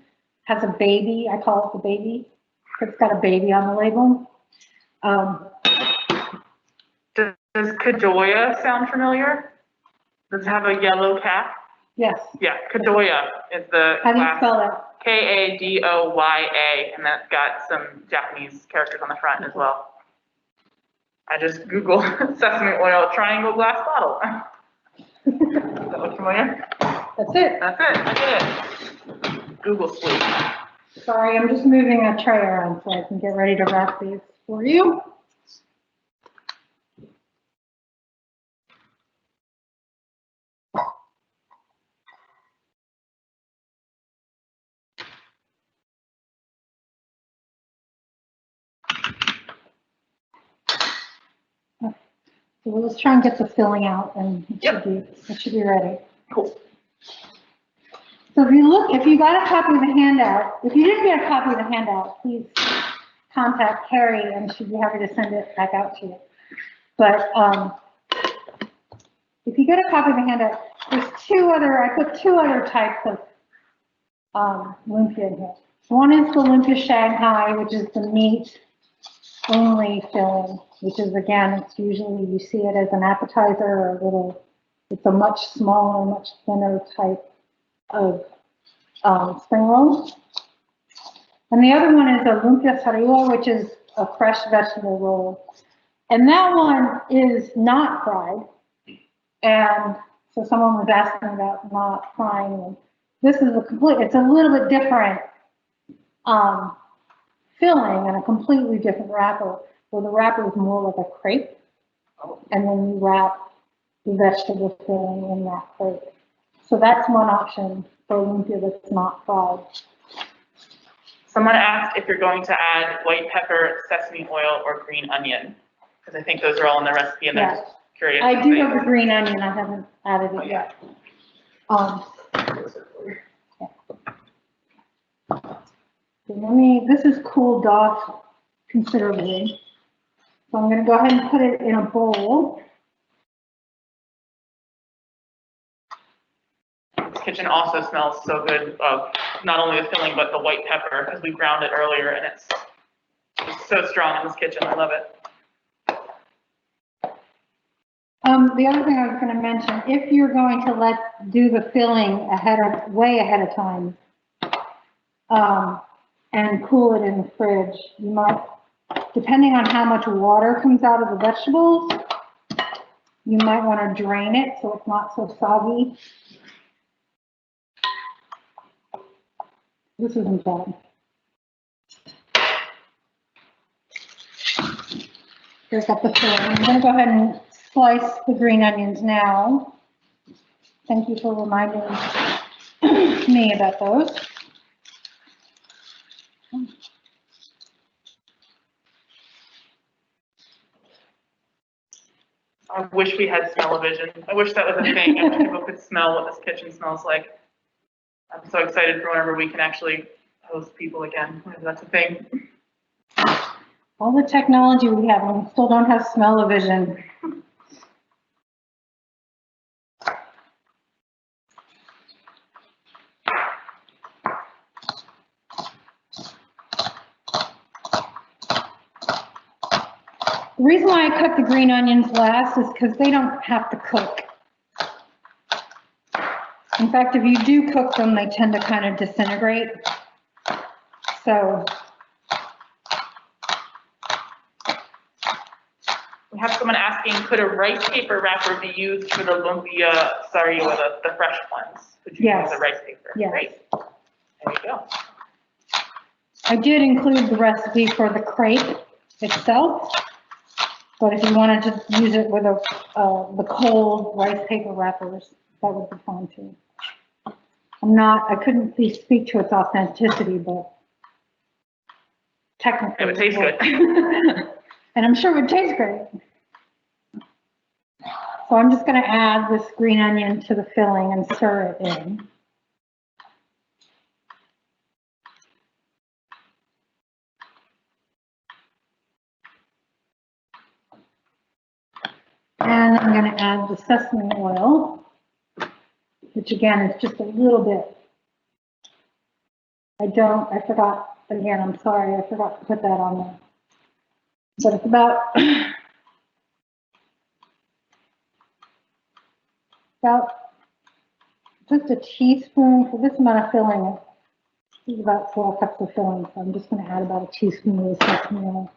has a baby. I call it the baby. It's got a baby on the label. Does Kadoya sound familiar? Does it have a yellow cap? Yes. Yeah, Kadoya is the. How do you spell it? Kadoya, and that's got some Japanese characters on the front as well. I just Googled sesame oil triangle glass bottle. Does that look familiar? That's it. That's it. I did it. Google sleep. Sorry, I'm just moving a tray around so I can get ready to wrap these for you. So let's try and get the filling out, and it should be ready. Cool. So if you got a copy of the handout, if you didn't get a copy of the handout, please contact Carrie and she'd be happy to send it back out to you. But if you get a copy of the handout, there's I put two other types of lumpia in here. One is the lumpia Shanghai, which is the meat only filling, which is, again, it's usually, you see it as an appetizer or it's a much smaller, much thinner type of spring roll. And the other one is a lumpia sarilla, which is a fresh vegetable roll. And that one is not fried. And so someone was asking about not frying them. This is it's a little bit different filling and a completely different wrapper, where the wrapper is more like a crepe, and then you wrap the vegetable filling in that crepe. So that's one option for lumpia that's not fried. Someone asked if you're going to add white pepper, sesame oil, or green onion, because I think those are all in the recipe, and they're just curious. I do have the green onion. I haven't added it yet. So this is cooled off considerably. So I'm going to go ahead and put it in a bowl. This kitchen also smells so good of not only the filling, but the white pepper, because we ground it earlier, and it's so strong in this kitchen. I love it. The other thing I was going to mention, if you're going to do the filling way ahead of time, and cool it in the fridge, you might, depending on how much water comes out of the vegetables, you might want to drain it so it's not so soggy. This isn't bad. Here's up the filling. I'm going to go ahead and slice the green onions now. Thank you for reminding me about those. I wish we had smell-o-vision. I wish that was a thing. I wish people could smell what this kitchen smells like. I'm so excited for whenever we can actually host people again, whenever that's a thing. All the technology we have, and we still don't have smell-o-vision. The reason why I cut the green onions last is because they don't have to cook. In fact, if you do cook them, they tend to kind of disintegrate. So we have someone asking, could a rice paper wrapper be used for the lumpia sarilla, the fresh ones? Could you use a rice paper? Yes. Great. There you go. I did include the recipe for the crepe itself, but if you wanted to use it with the cold rice paper wrappers, that would be fine too. I couldn't speak to its authenticity, but technically it would taste good. And I'm sure it would taste great. So I'm just going to add this green onion to the filling and stir it in. And I'm going to add the sesame oil, which again is just a little bit. I forgot, again, I'm sorry, I forgot to put that on there. But it's about just a teaspoon for this amount of filling. This is about 4 cups of filling, so I'm just going to add about a teaspoon of sesame oil.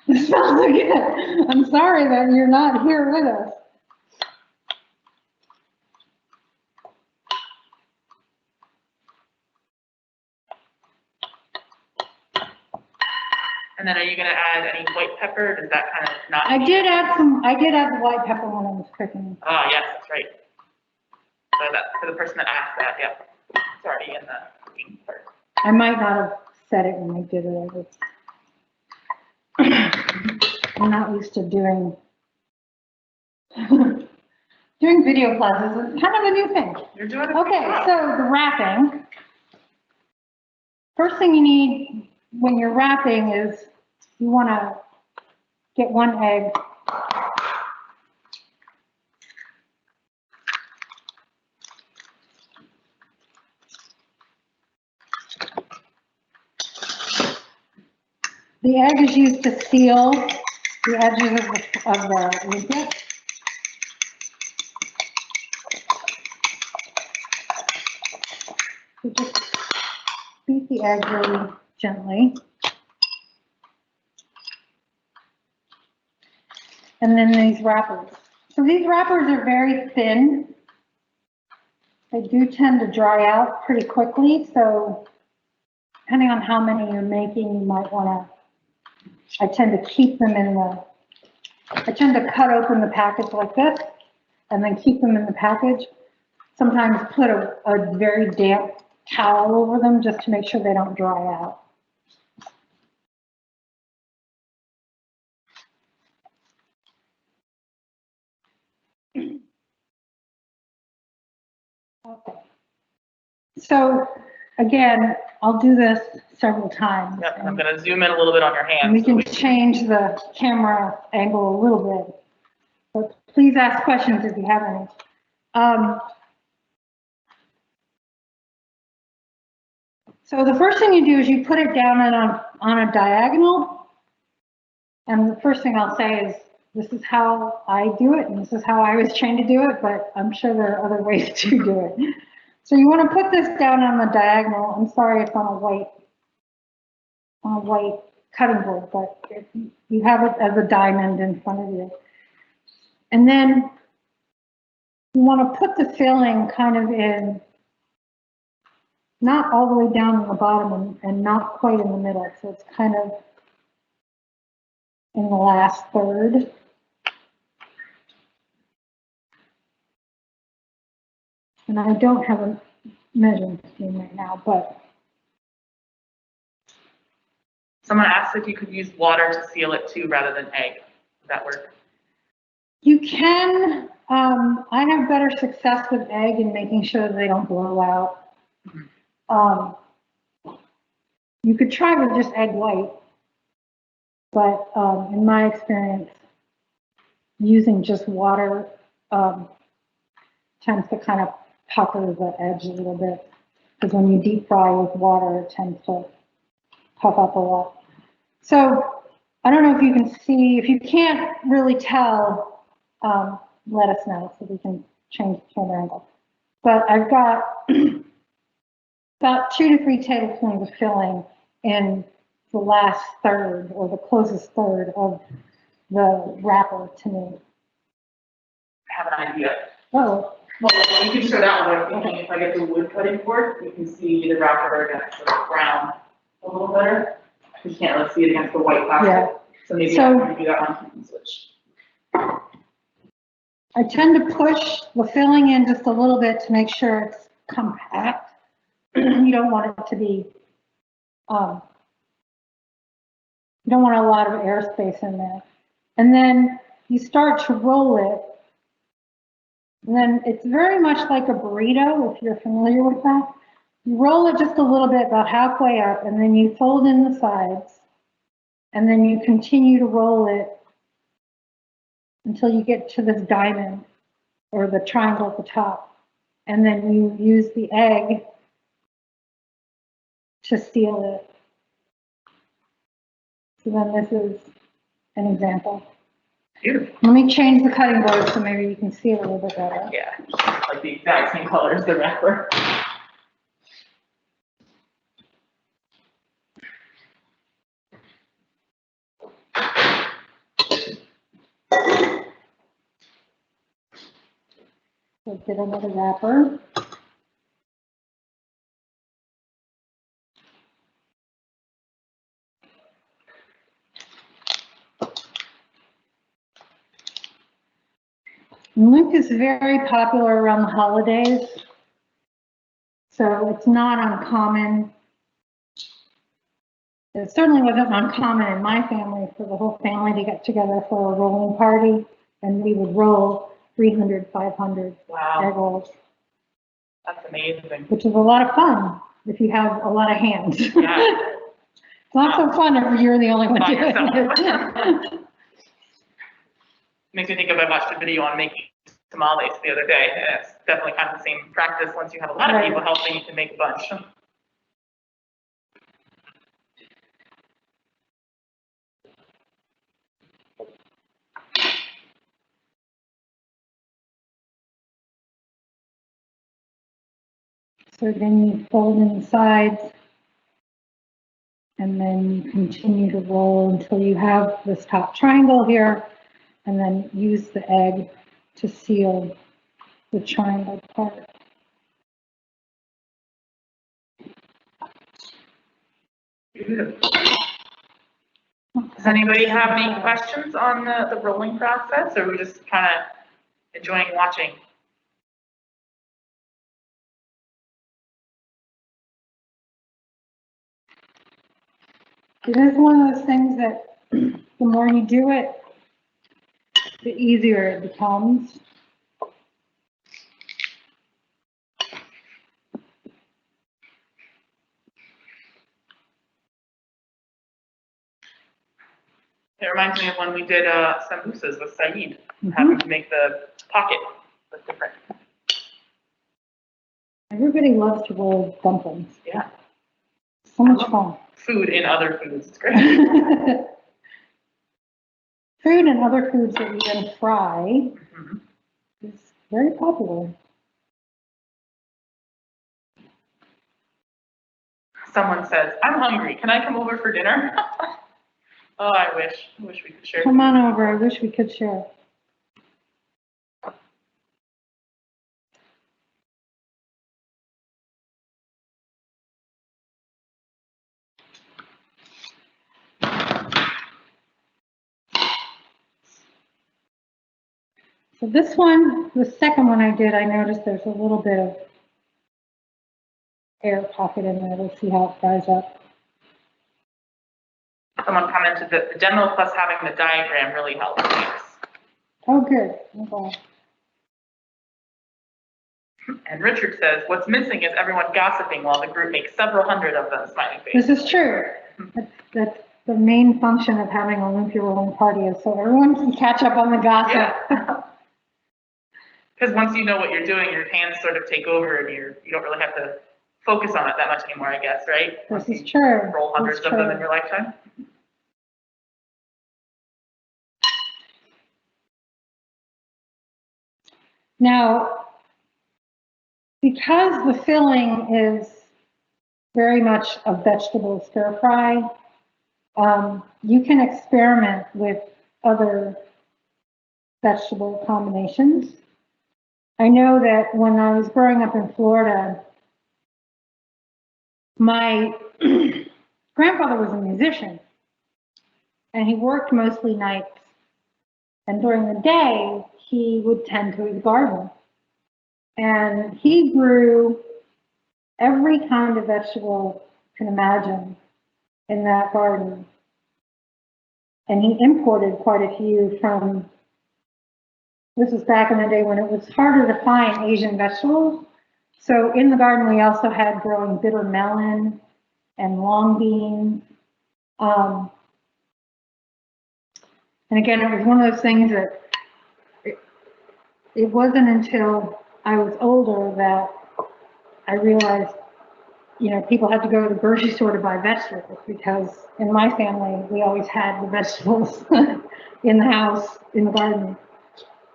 It smells Again, I'm sorry that you're not here with us. And then are you going to add any white pepper? Does that kind of not? I did add the white pepper when I was cooking. Ah, yes, that's right. So that, for the person that asked that, yeah. It's already in the cooking part. I might not have said it when I did it. I'm not used to doing video classes. It's kind of a new thing. You're doing it. Okay, so the wrapping. First thing you need when you're wrapping is you want to get 1 egg. The egg is used to seal the edges of the lumpia. So just beat the egg really gently. And then these wrappers. So these wrappers are very thin. They do tend to dry out pretty quickly. So depending on how many you're making, you might want to, I tend to keep them in the, I tend to cut open the package like this and then keep them in the package. Sometimes put a very damp towel over them just to make sure they don't dry out. Okay. So again, I'll do this several times. Yep, I'm going to zoom in a little bit on your hand. And we can change the camera angle a little bit. But please ask questions if you have any. So the first thing you do is you put it down on a diagonal. And the first thing I'll say is, this is how I do it, and this is how I was trained to do it, but I'm sure there are other ways to do it. So you want to put this down on the diagonal. I'm sorry it's on a white cutting board, but you have it as a diamond in front of you. And then you want to put the filling kind of in, not all the way down in the bottom and not quite in the middle. So it's kind of in the last third. And I don't have a measuring spoon right now, but. Someone asked if you could use water to seal it too rather than egg. Would that work? You can. I have better success with egg in making sure that they don't blow out. Mm-hmm. You could try with just egg white, but in my experience, using just water tends to kind of pucker the edge a little bit, because when you deep fry with water, it tends to puff up a lot. So I don't know if you can see. If you can't really tell, let us know so we can change the camera angle. But I've got about 2 to 3 tablespoons of filling in the last third, or the closest third of the wrapper to me. I have an idea. Oh. Well, you can show that one. I'm thinking if I get the wood cutting board, you can see the wrapper against the brown a little better. You can't really see it against the white plastic. Yeah. So maybe I'm going to do that one. You can switch. I tend to push the filling in just a little bit to make sure it's compact. You don't want it to be, you don't want a lot of airspace in there. And then you start to roll it. And then it's very much like a burrito, if you're familiar with that. You roll it just a little bit, about halfway up, and then you fold in the sides. And then you continue to roll it until you get to this diamond or the triangle at the top. And then you use the egg to seal it. So then this is an example. Beautiful. Let me change the cutting board so maybe you can see it a little bit better. Yeah, like the exact same color as the wrapper. So get another wrapper. Lumpia is very popular around the holidays, so it's not uncommon. It certainly wasn't uncommon in my family for the whole family to get together for a rolling party, and we would roll 300, 500 egg rolls. That's amazing. Which is a lot of fun if you have a lot of hands. Yeah. It's not so fun if you're the only one doing it. Makes me think of, I watched a video on making tamales the other day, and it's definitely kind of the same practice. Once you have a lot of people helping, you can make a bunch. So then you fold in the sides, and then you continue to roll until you have this top triangle here, and then use the egg to seal the triangle part. Does anybody have any questions on the rolling process, or are we just kind of enjoying watching? It is one of those things that the more you do it, the easier it becomes. It reminds me of when we did samosas with Saeed, having to make the pocket look different. Everybody loves to roll dumplings. Yeah. So much fun. Food in other foods, it's great. Food and other foods that you then fry is very popular. Someone says, I'm hungry, can I come over for dinner? Oh, I wish we could share. Come on over, I wish we could share. So this one, the second one I did, I noticed there's a little bit of air pocket in there. Let's see how it fries up. Someone commented that the demo plus having the diagram really helps. Oh, good. Okay. And Richard says, what's missing is everyone gossiping while the group makes several hundred of them, smiling faces. This is true. That's the main function of having a Lumpia rolling party, is so everyone can catch up on the gossip. Yeah. Because once you know what you're doing, your hands sort of take over, and you don't really have to focus on it that much anymore, I guess, right? This is true. Roll hundreds of them in your lifetime. Now, because the filling is very much a vegetable stir fry, you can experiment with other vegetable combinations. I know that when I was growing up in Florida, my grandfather was a musician, and he worked mostly nights. And during the day, he would tend to his garden. And he grew every kind of vegetable you can imagine in that garden. And he imported quite a few from, this was back in the day when it was harder to find Asian vegetables. So in the garden, we also had growing bitter melon and long beans. And again, it was one of those things that it wasn't until I was older that I realized, you know, people had to go to the grocery store to buy vegetables, because in my family, we always had the vegetables in the house, in the garden.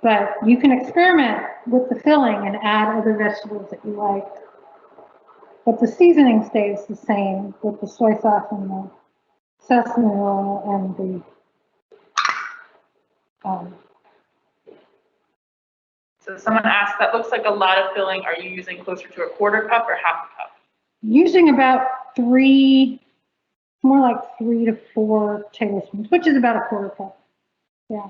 But you can experiment with the filling and add other vegetables that you like. But the seasoning stays the same with the soy sauce and the sesame oil and the So someone asked, that looks like a lot of filling. Are you using closer to a quarter cup or half a cup? Using about more like 3 to 4 tablespoons, which is about a quarter cup. Yeah.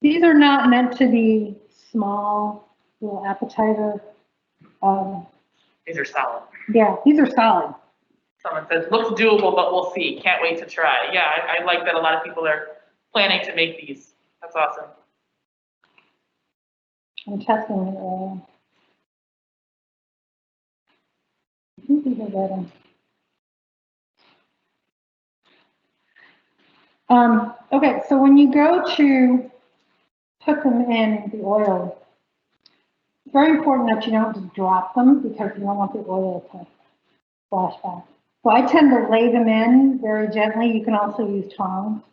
These are not meant to be small, little appetizer. These are solid. Yeah, these are solid. Someone says, looks doable, but we'll see. Can't wait to try. Yeah, I like that a lot of people are planning to make these. That's awesome. I'm testing the oil. I think these are better. Okay, so when you go to put them in the oil, it's very important that you don't just drop them because you don't want the oil to splash back. So I tend to lay them in very gently. You can also use tongs.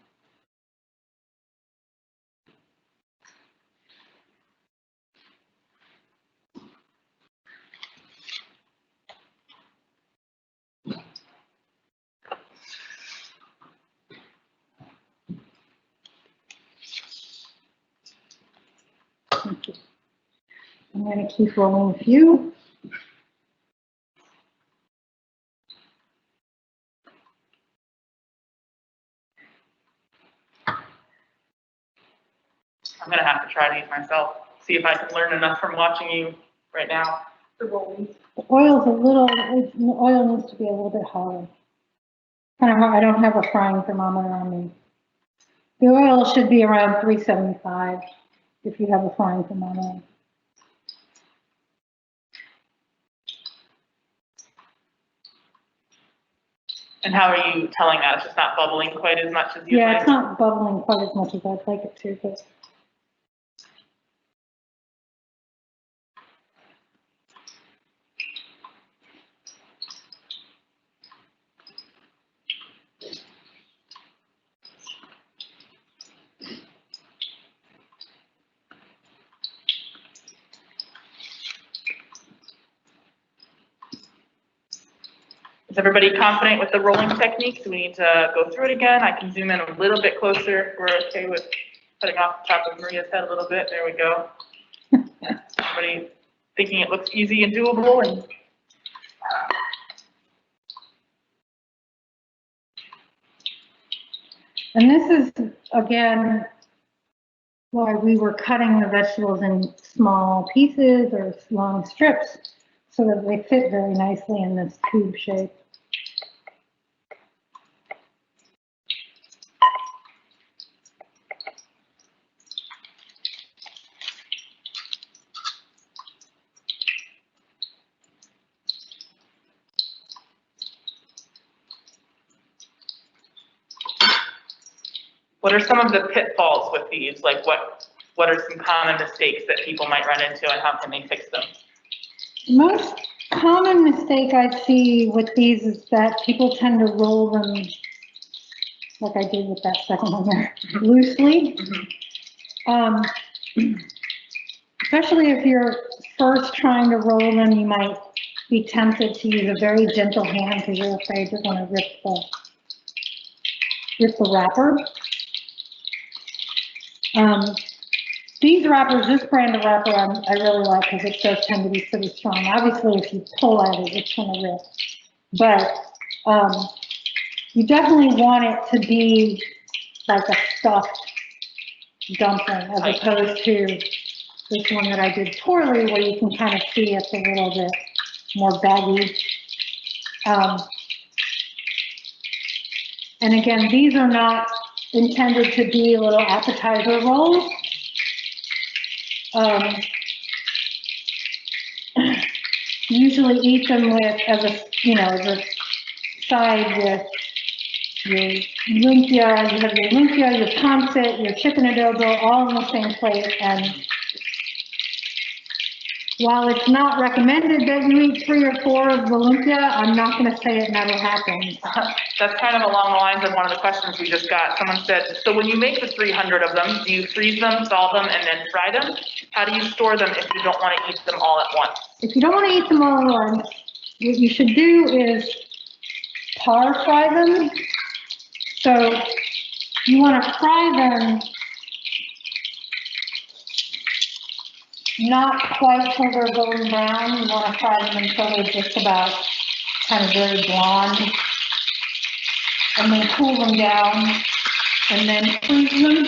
I'm going to keep rolling a few. I'm going to have to try these myself, see if I can learn enough from watching you right now to roll these. The oil's the oil needs to be a little bit hotter. Kind of hard. I don't have a frying thermometer on me. The oil should be around 375 if you have a frying thermometer. And how are you telling that? It's just not bubbling quite as much as you'd like? Yeah, it's not bubbling quite as much as I'd like it to, but. Is everybody confident with the rolling technique? Do we need to go through it again? I can zoom in a little bit closer if we're okay with cutting off the top of Maria's head a little bit. There we go. Everybody thinking it looks easy and doable? And this is, again, why we were cutting the vegetables in small pieces or long strips so that they fit very nicely in this tube shape. What are some of the pitfalls with these? Like what are some common mistakes that people might run into and how can they fix them? The most common mistake I see with these is that people tend to roll them, like I did with that second one there, loosely. Especially if you're first trying to roll them, you might be tempted to use a very gentle hand because you're afraid you're going to rip the wrapper. These wrappers, this brand of wrapper, I really like because it does tend to be pretty strong. Obviously, if you pull at it, it's going to rip. But you definitely want it to be like a stuffed dumpling as opposed to this one that I did poorly, where you can kind of see it's a little bit more baggy. And again, these are not intended to be little appetizer rolls. Usually eat them with, as a side with your lumpia. You have your lumpia, your pancit, your chicken adobo, all in the same plate. And while it's not recommended that you eat 3 or 4 of the lumpia, I'm not going to say it never happens. That's kind of along the lines of one of the questions we just got. Someone said, so when you make the 300 of them, do you freeze them, thaw them, and then fry them? How do you store them if you don't want to eat them all at once? If you don't want to eat them all at once, what you should do is par fry them. So you want to fry them not quite till they're golden brown. You want to fry them until they're just about kind of very blonde. And then cool them down and then freeze them.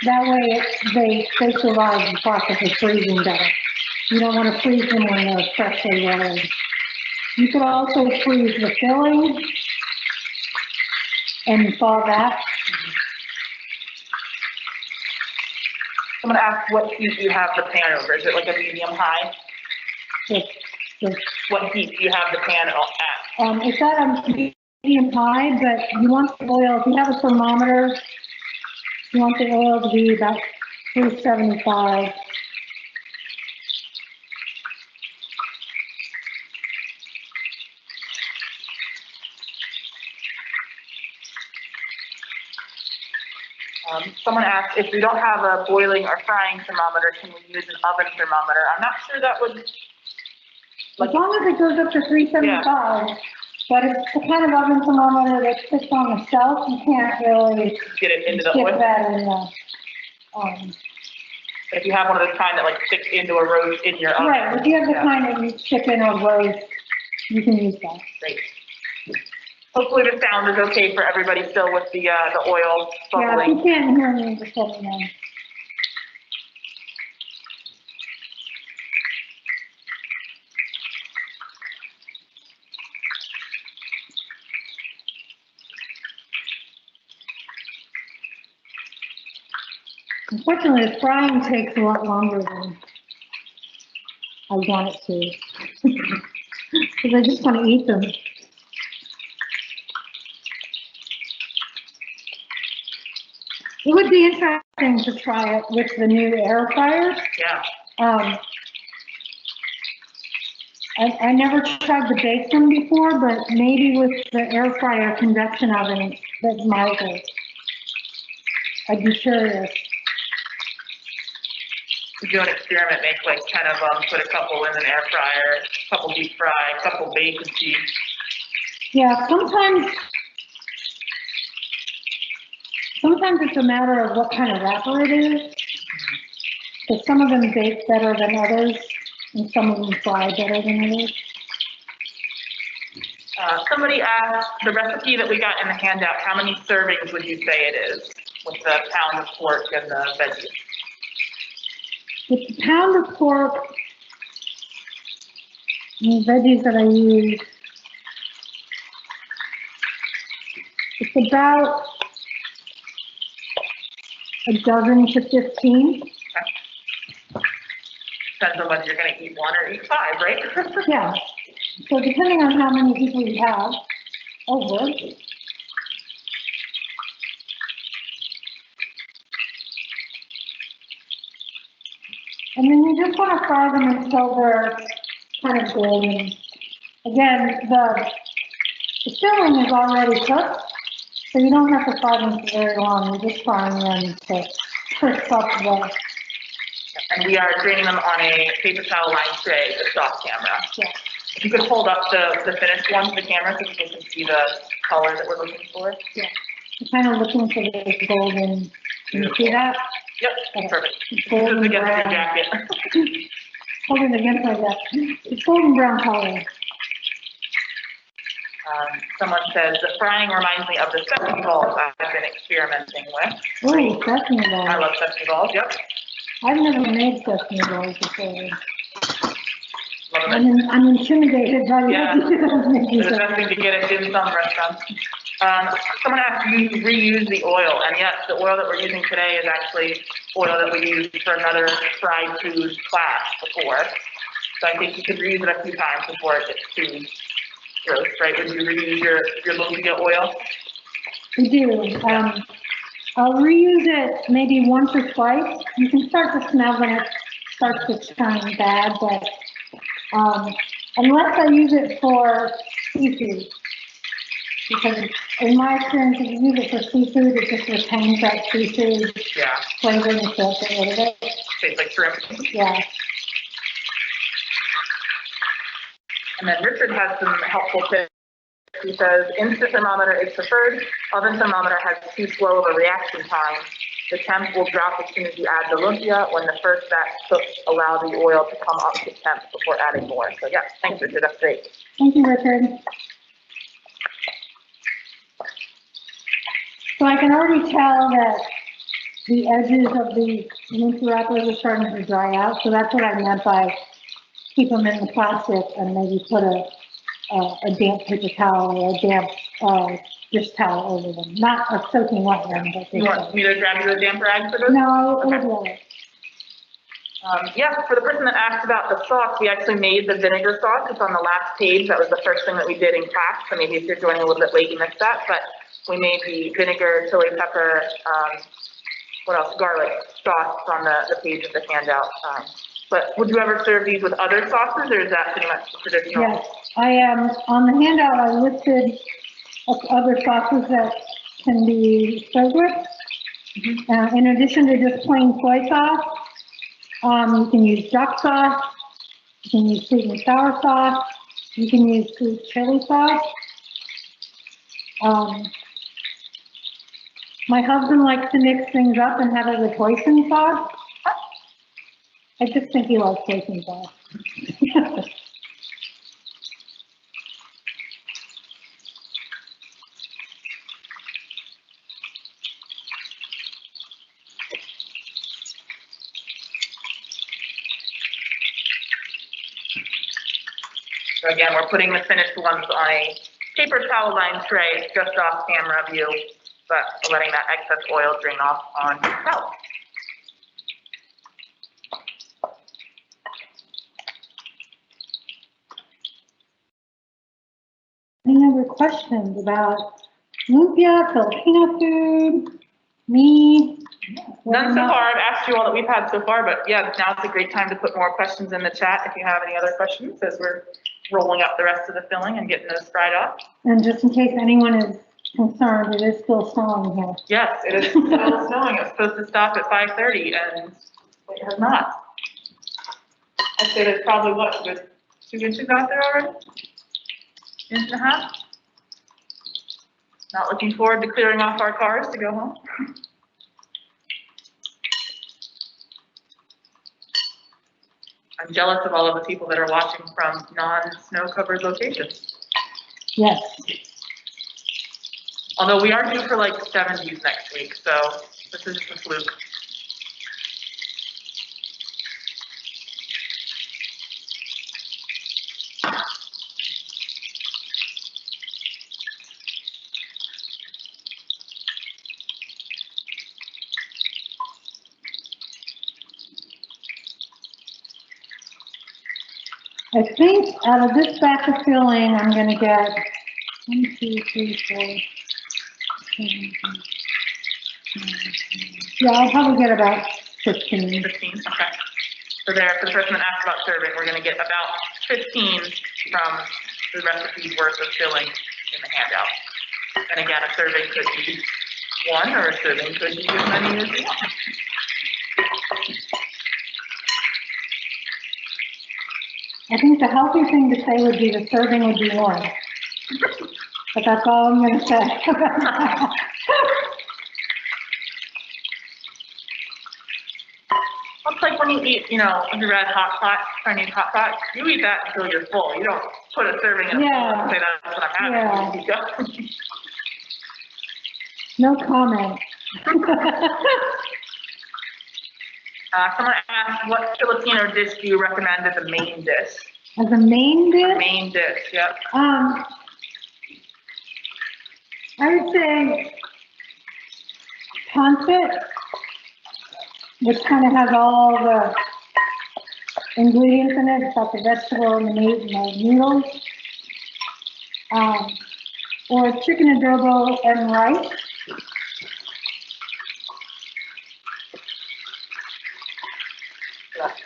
That way they survive the process of freezing better. You don't want to freeze them when they're freshly rolled. You could also freeze the filling and thaw that. Someone asked what heat you have the pan over. Is it like a medium high? What heat do you have the pan at? It's at a medium high, but you want the oil, if you have a thermometer, you want the oil to be about 375. Someone asked if we don't have a boiling or frying thermometer, can we use an oven thermometer? I'm not sure that would. As long as it goes up to 375, but it's the kind of oven thermometer that sits on the shelf, you can't really get it into the stick oil. that in the, if you have one of those kind that like sticks into a roast in your oven. right, if you have the kind that you stick in a roast, you can use that. Great. Hopefully the sound is okay for everybody still with the oil bubbling. Yeah, if you can't hear me, just let me know. Unfortunately, the frying takes a lot longer than I want it to. Because I just want to eat them. It would be interesting to try it with the new air fryers. Yeah. I never tried to bake them before, but maybe with the air fryer convection oven, that might work. I'd be curious. To do an experiment, make like 10 of them, put a couple in an air fryer, a couple deep fry, a couple bake and see. Yeah, sometimes it's a matter of what kind of wrapper it is. Because some of them bake better than others, and some of them fry better than others. Somebody asked the recipe that we got in the handout, how many servings would you say it is with the pound of pork and the veggies? With the pound of pork and the veggies that I use, it's about a dozen to 15. Depends on whether you're going to eat one or eat five, right? Yeah. So depending on how many people you have over. And then you just want to fry them until they're kind of golden. Again, the filling is already cooked, so you don't have to fry them for very long. You're just frying them to crisp up the. And we are draining them on a paper towel lined tray, the soft camera. Yeah. If you could hold up the finished one to the camera so people can see the color that we're looking for. Yeah. You're kind of looking for this golden. Can you see that? Yep, Okay. perfect. Golden This is against your brown. jacket. Hold it against like that. It's golden brown color. Someone says the frying reminds me of the sesame balls I've been experimenting with. Ooh, sesame balls. I love sesame balls, yep. I've never made sesame balls before. Love it. I'm intimidated by Yeah. the It's the best thing to get at dim sum restaurants. Someone asked, do you reuse the oil? And yes, the oil that we're using today is actually oil that we used for another fried food class before. So I think you could reuse it a few times before it gets too gross, right? Would you reuse your Lumpia oil? We do. I'll reuse it maybe once or twice. You can start to smell when it starts to turn bad, but unless I use it for seafood. Because in my experience, if you use it for seafood, it just retains that seafood flavor and you can't get rid of it. Tastes like shrimp. Yeah. And then Richard has some helpful tips. He says, instant thermometer is preferred. Oven thermometer has too slow of a reaction time. The temp will drop as soon as you add the lumpia. When the first batch cooks, allow the oil to come up to temp before adding more. So yeah, thanks, Richard. That's great. Thank you, Richard. So I can already tell that the edges of the lumpia wrappers are starting to dry out. So that's what I meant by keep them in the plastic and maybe put a damp paper towel or a damp dish towel over them. Not a soaking wet one, but You want me to grab you a damp rag for this? No, Okay. it'll be all right. Yeah, for the person that asked about the sauce, we actually made the vinegar sauce. It's on the last page. That was the first thing that we did in class. So maybe if you're joining a little bit late, you missed that. But we made the vinegar, chili pepper, what else? Garlic sauce on the page of the handout. But would you ever serve these with other sauces, or is that pretty much traditional? Yes, I am. On the handout, I listed other sauces that can be served with. In addition to just plain soy sauce, you can use duck sauce, you can use sweet and sour sauce, you can use sweet chili sauce. My husband likes to mix things up and have it with hoisin sauce. I just think he likes hoisin sauce. So again, we're putting the finished ones on a paper towel lined tray just off camera view, but letting that excess oil drain off on the towel. Any other questions about lumpia, Filipino food, me? None so far. I've asked you all that we've had so far, but yeah, now's a great time to put more questions in the chat if you have any other questions as we're rolling up the rest of the filling and getting those fried up. And just in case anyone is concerned, it is still snowing here. Yes, it is still snowing. It was supposed to stop at 5:30 and it has not. I'd say there's probably what, good 2 inches out there already? Inch and a half? Not looking forward to clearing off our cars to go home. I'm jealous of all of the people that are watching from non-snow covered locations. Yes. Although we are due for like 70s next week, so this is just a fluke. I think out of this batch of filling, I'm gonna get 1, 2, 3, 4, 7, 8, 9, 10. Yeah, I'll probably get about 15. 15, okay. So there, for the person that asked about serving, we're gonna get about 15 from the recipe's worth of filling in the handout. And again, a serving could be 1 or a serving could be as many as you want. I think the healthy thing to say would be the serving would be 1. But that's all I'm gonna say. It's like when you eat, you know, a red hot pot, Chinese hot pot, you eat that until you're full. You don't put a serving in a bowl and say that's what I'm having. Yeah. No comment. Someone asked, what Filipino dish do you recommend as a main dish? As a main dish? Main dish, yep. I would say pancit, which kind of has all the ingredients in it. It's got the vegetable and the meat and the noodles. Or chicken adobo and rice.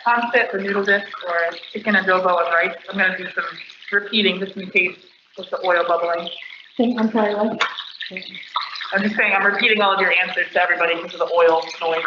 Pancit, the noodle dish, or chicken adobo and rice. I'm going to do some repeating just in case with the oil bubbling. I'm sorry, what? I'm just saying I'm repeating all of your answers to everybody because of the oil noise.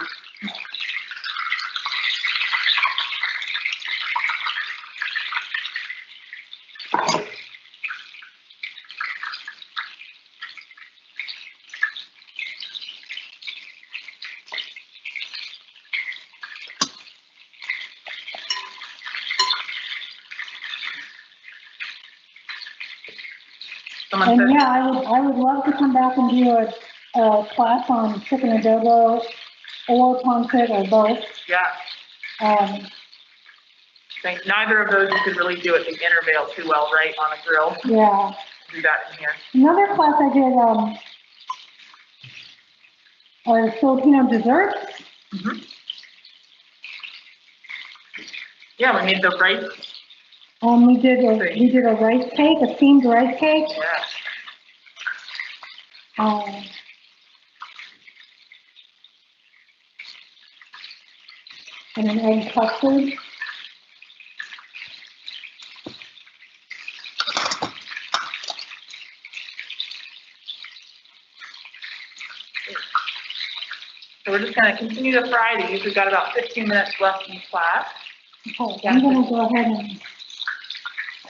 Someone And said, yeah, I would love to come back and do a class on chicken adobo or pancit or both. yeah, Um, I think neither of those you could really do at the intervale too well, right, on a grill. yeah. Do that in here. Another class I did are Filipino desserts. Mm-hmm. Yeah, we made the rice. We did a rice cake, a steamed rice cake. Yeah. And an egg custard. So we're just going to continue to fry these. We've got about 15 minutes left in class. Okay, I'm going to go ahead and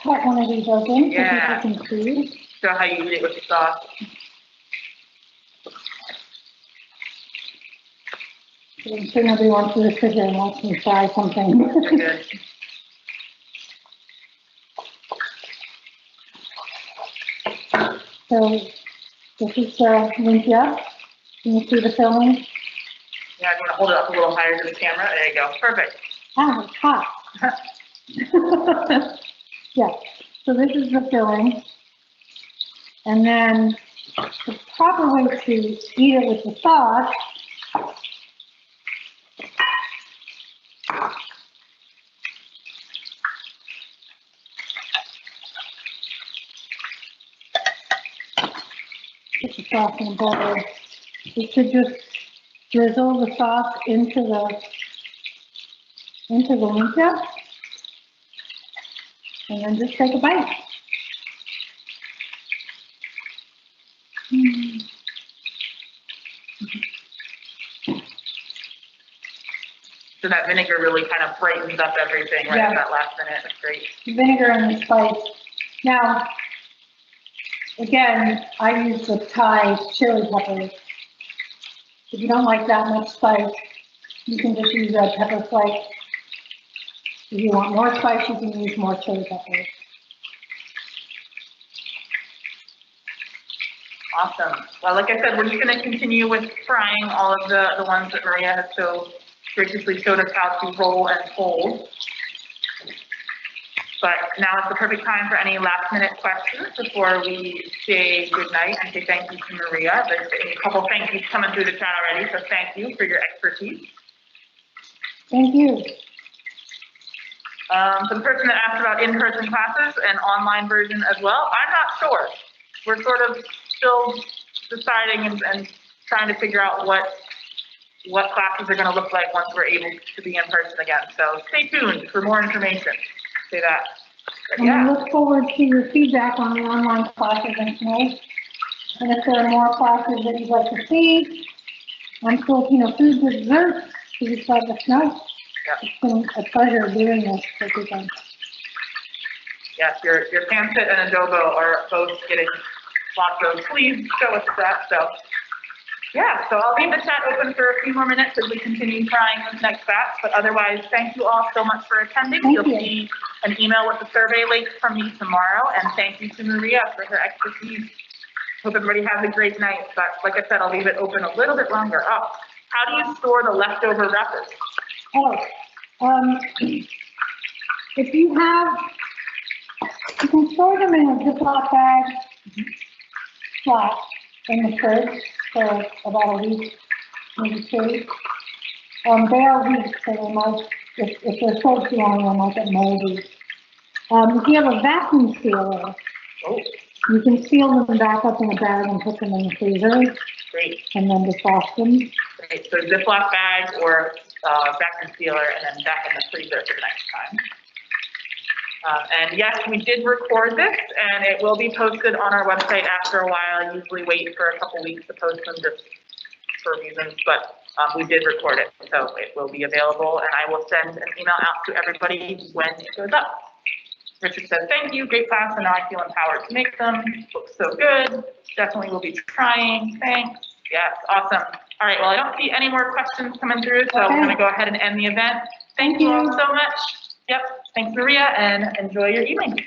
cut one of these open Yeah. so people can see. Show how you eat it with the sauce. I'm sure nobody wants to sit here and watch me fry something. Very good. So this is the lumpia. Can you see the filling? Yeah, I'm going to hold it up a little higher to the camera. There you go. Perfect. Ah, it's hot. Yeah, so this is the filling. And then the proper way to eat it with the sauce put the sauce in a bowl. You should just drizzle the sauce into the lumpia, and then just take a bite. So that vinegar really kind of brightens up everything right at that last minute. That's great. Vinegar and the spice. Now, again, I use the Thai chili peppers. If you don't like that much spice, you can just use red pepper flakes. If you want more spice, you can use more chili peppers. Awesome. Well, like I said, we're just going to continue with frying all of the ones that Maria has so graciously showed us how to roll and fold. But now is the perfect time for any last minute questions before we say goodnight and say thank you to Maria. There's a couple thank yous coming through the chat already, so thank you for your expertise. Thank you. For the person that asked about in-person classes and online version as well, I'm not sure. We're sort of still deciding and trying to figure out what classes are going to look like once we're able to be in person again. So stay tuned for more information. Say that. But And we look forward to your feedback on the online classes and tonight. And if there are more classes that you'd like to see on Filipino food with desserts, please let us know. Yeah. It's been a pleasure doing this for people. Yes, your pancit and adobo are both getting lots of, please show us that. So yeah, so I'll leave the chat open for a few more minutes as we continue trying this next batch. But otherwise, thank you all so much for attending. You'll see an email with the survey link from me tomorrow. And thank you to Maria for her expertise. Hope everybody has a great night. But like I said, I'll leave it open a little bit longer. Oh, how do you store the leftover wrappers? If you can store them in a Ziploc bag, flat in the fridge for about a week, maybe 2 weeks. They are weak, so they might, if they're sold too long, they might get moldy. If you have a vacuum sealer, you can seal them back up in a bag and put them in the freezer. Great. And then defrost them. Great. So Ziploc bag or vacuum sealer, and then back in the freezer for the next time. And yes, we did record this, and it will be posted on our website after a while. I usually wait for a couple weeks to post them just for reasons, but we did record it, so it will be available, and I will send an email out to everybody when it goes up. Richard says, thank you, great class, and now I feel empowered to make them. Looks so good. Definitely will be trying. Thanks. Yes, awesome. All right, well, I don't see any more questions coming through, so we're gonna go ahead and end the event. Thank you all so much. Yep, thanks Maria, and enjoy your evening.